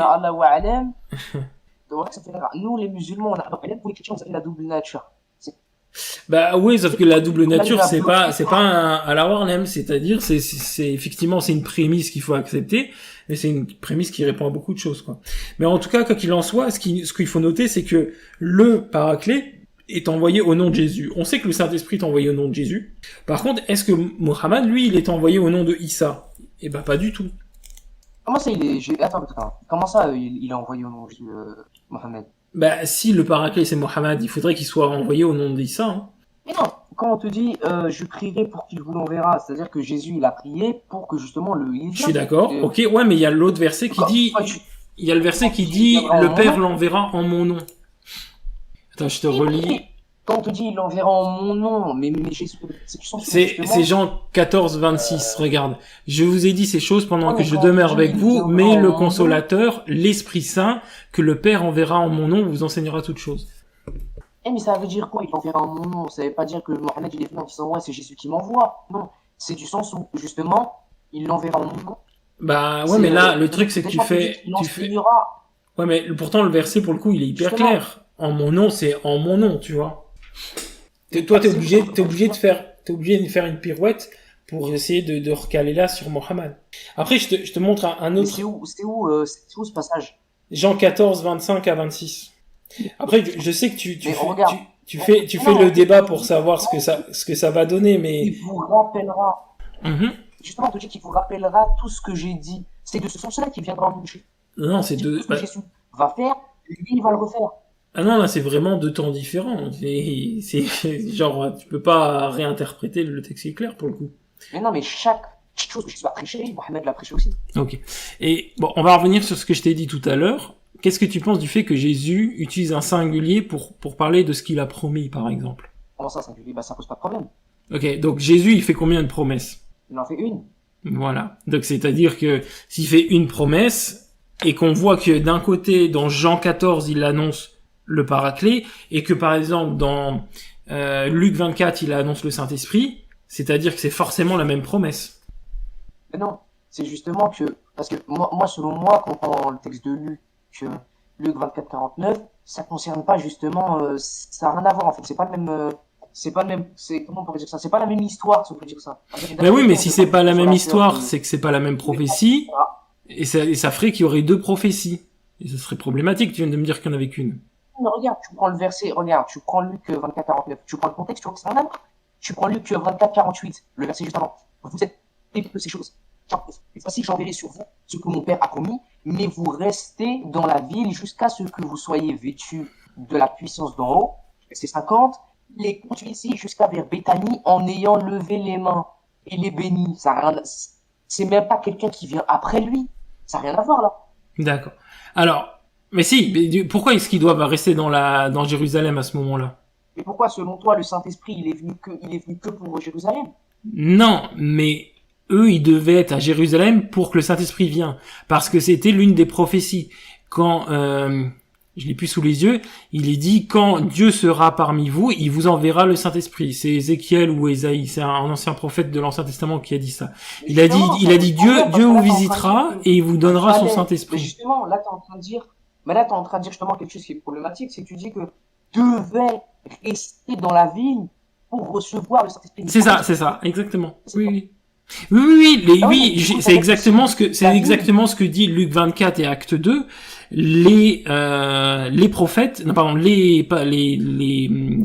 nous les musulmans, pour les chrétiens, on a la double nature.
Bah oui, sauf que la double nature, c'est pas à la Warlem, c'est-à-dire c'est effectivement c'est une prémisse qu'il faut accepter, mais c'est une prémisse qui répond à beaucoup de choses, quoi. Mais en tout cas, quoi qu'il en soit, ce qu'il faut noter, c'est que le Paraclet est envoyé au nom de Jésus. On sait que le Saint-Esprit est envoyé au nom de Jésus. Par contre, est-ce que Mohammed, lui, il est envoyé au nom de Issa? Eh ben pas du tout.
Comment ça Attends. Comment ça il est envoyé au nom de Jésus, Mohammed?
Bah, si le Paraclet c'est Mohammed, il faudrait qu'il soit envoyé au nom d'Issa, hein.
Mais non, quand on te dit, je prierai pour qu'il vous l'enverra, c'est-à-dire que Jésus, il a prié pour que justement
Je suis d'accord, ok, ouais, mais il y a l'autre verset qui dit, il y a le verset qui dit, le Père l'enverra en mon nom. Attends, je te relis.
Quand on te dit, il l'enverra en mon nom, mais Jésus,
c'est Jean 14, 26, regarde. Je vous ai dit ces choses pendant que je demeure avec vous, mais le Consolateur, l'Esprit Saint, que le Père enverra en mon nom, vous enseignera toutes choses.
mais ça veut dire quoi? Il enverra mon nom. Ça veut pas dire que Mohamed, il est venu en disant, ouais, c'est Jésus qui m'envoie. Non. C'est du sens où, justement, il l'enverra en mon nom.
Bah ouais, mais là, le truc, c'est que
tu fais... aura.
Ouais, mais pourtant, le verset, pour le coup, il est hyper
Justement.
clair. En mon nom, c'est en mon nom, tu vois. Toi, t'es obligé de faire une pirouette pour essayer de recaler là sur Mohammed. Après, je te montre un autre.
C'est où ce passage?
Jean 14, 25 à 26. Après, je sais que tu fais
Non,
le débat pour savoir ce que ça va donner, mais.
Il vous rappellera.
Mhm.
Justement, je te dis qu'il vous rappellera tout ce que j'ai dit. C'est de ce sens-là qu'il viendra en boucher.
Non, c'est
Tout ce que Jésus va faire, lui, il va le refaire.
Ah non, là, c'est vraiment deux temps différents. C'est genre, tu peux pas réinterpréter le texte qui est clair pour le coup.
Mais non, mais chaque chose que Jésus a prêché, Mohamed l'a prêché aussi.
Ok. Et bon, on va revenir sur ce que je t'ai dit tout à l'heure. Qu'est-ce que tu penses du fait que Jésus utilise un singulier pour parler de ce qu'il a promis, par exemple?
Comment ça, singulier? Bah, ça pose pas de problème.
Ok, donc Jésus, il fait combien de promesses?
Il en fait une.
Voilà. Donc c'est-à-dire que s'il fait une promesse, et qu'on voit que d'un côté, dans Jean 14, il annonce le Paraclet, et que par exemple, dans Luc 24, il annonce le Saint-Esprit, c'est-à-dire que c'est forcément la même promesse.
Mais non, c'est justement que... Parce que moi selon moi, quand on prend le texte de Luc, Luc 24, 49, ça concerne pas justement... ça n'a rien à voir, en fait. C'est pas le même... comment on pourrait dire ça? C'est pas la même histoire, si on peut dire ça.
Ben oui, mais si c'est pas la même histoire, c'est que c'est pas la même prophétie, et ça ferait qu'il y aurait deux prophéties. Et ce serait problématique, tu viens de me dire qu'il n'y en avait qu'une.
Mais regarde, tu prends le verset, regarde, tu prends Luc 24, 49, tu prends le contexte, tu vois que c'est un amour. Tu prends Luc 24, 48, le verset juste avant. Vous êtes de ces choses. Voici, j'enverrai sur vous ce que mon père a promis, mais vous restez dans la ville jusqu'à ce que vous soyez vêtus de la puissance d'en haut. Verset 50. Les conduit ici jusqu'à vers Béthanie en ayant levé les mains et les bénis. Ça a rien, c'est même pas quelqu'un qui vient après lui. Ça n'a rien à voir là.
D'accord. Alors, mais si, mais pourquoi est-ce qu'ils doivent rester dans Jérusalem à ce moment-là?
Mais pourquoi, selon toi, le Saint-Esprit, il est venu que pour Jérusalem?
Non, mais eux, ils devaient être à Jérusalem pour que le Saint-Esprit vienne. Parce que c'était l'une des prophéties. Quand, je l'ai plus sous les yeux, il est dit, quand Dieu sera parmi vous, il vous enverra le Saint-Esprit. C'est Ézéchiel ou Ésaïe, c'est un ancien prophète de l'Ancien Testament qui a dit ça. Il a dit Dieu vous visitera et il vous donnera son Saint-Esprit.
Mais justement, là, t'es en train de dire justement quelque chose qui est problématique, c'est que tu dis que devait rester dans la ville pour recevoir le Saint-Esprit.
C'est ça, exactement. Oui, c'est exactement ce que dit Luc 24 et Acte 2. Les prophètes, non pardon, les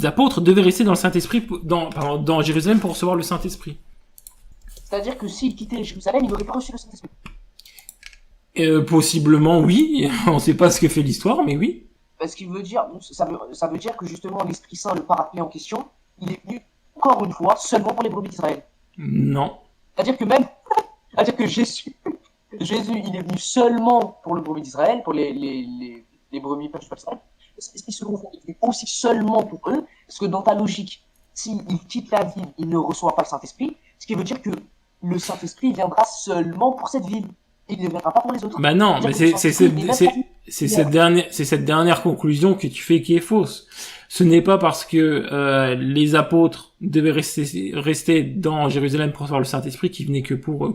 apôtres devaient rester dans le Saint-Esprit dans Jérusalem pour recevoir le Saint-Esprit.
C'est-à-dire que s'ils quittaient Jérusalem, ils n'auraient pas reçu le Saint-Esprit.
Possiblement oui, on sait pas ce que fait l'histoire, mais oui.
Parce qu'il veut dire, ça veut dire que justement l'Esprit Saint, le Paraclet en question, il est venu encore une fois seulement pour les brebis d'Israël.
Non.
C'est-à-dire que Jésus, il est venu seulement pour le brebis d'Israël, pour les brebis pas d'Israël. L'Esprit selon vous, il est aussi seulement pour eux, parce que dans ta logique, s'il quitte la ville, il ne reçoit pas le Saint-Esprit, ce qui veut dire que le Saint-Esprit viendra seulement pour cette ville. Il ne viendra pas pour les autres.
Bah non, mais c'est cette dernière conclusion que tu fais qui est fausse. Ce n'est pas parce que les apôtres devaient rester dans Jérusalem pour recevoir le Saint-Esprit qu'ils venaient que pour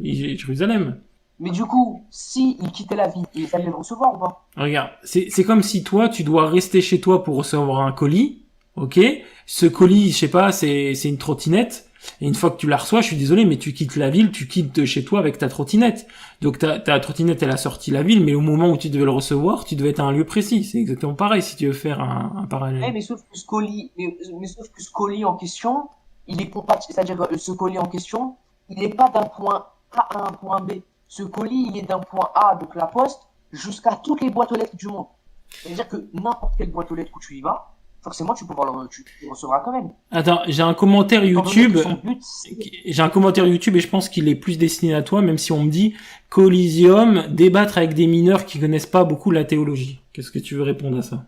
Jérusalem.
Mais du coup, si ils quittaient la ville, ils allaient le recevoir ou pas?
Regarde, c'est comme si toi, tu dois rester chez toi pour recevoir un colis, ok? Ce colis, je sais pas, c'est une trottinette. Et une fois que tu la reçois, je suis désolé, mais tu quittes la ville, tu quittes chez toi avec ta trottinette. Donc ta trottinette, elle a sorti la ville, mais au moment où tu devais le recevoir, tu devais être à un lieu précis. C'est exactement pareil si tu veux faire un parallèle.
Mais sauf que ce colis en question, il est compatible. C'est-à-dire que ce colis en question, il n'est pas d'un point A à un point B. Ce colis, il est d'un point A, donc la poste, jusqu'à toutes les boîtes aux lettres du monde. C'est-à-dire que n'importe quelle boîte aux lettres où tu y vas, forcément, tu le recevras quand même.
Attends, j'ai un commentaire YouTube. J'ai un commentaire YouTube et je pense qu'il est plus destiné à toi, même si on me dit Coliseum, débattre avec des mineurs qui connaissent pas beaucoup la théologie. Qu'est-ce que tu veux répondre à ça?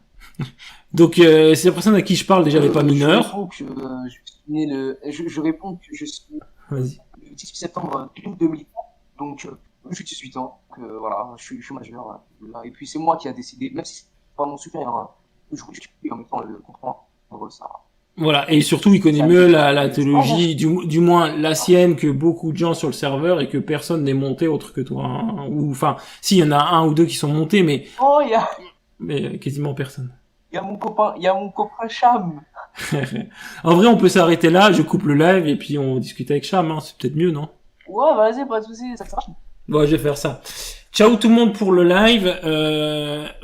Donc, c'est la personne à qui je parle déjà n'est pas mineur.
Je réponds que je suis né le 18 septembre 2000, donc j'ai 18 ans. Voilà, je suis majeur. Là. Et puis c'est moi qui a décidé, même si c'est pas mon supérieur. Hein. je vous et en même temps le comprendre ça.
Voilà, et surtout il connaît mieux la théologie, du moins la sienne, que beaucoup de gens sur le serveur, et que personne n'est monté autre que toi. Hein. Ou enfin, si, il y en a un ou deux qui sont montés, mais
Oh,
mais quasiment personne.
il y a mon copain Cham.
En vrai, on peut s'arrêter là, je coupe le live et puis on discute avec Cham, hein. C'est peut-être mieux, non?
Ouais, vas-y, pas de soucis, ça marche.
Bon, je vais faire ça. Ciao tout le monde pour le live.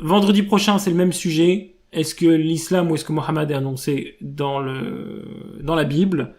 Vendredi prochain, c'est le même sujet. Est-ce que l'islam ou est-ce que Mohammed est annoncé dans la Bible?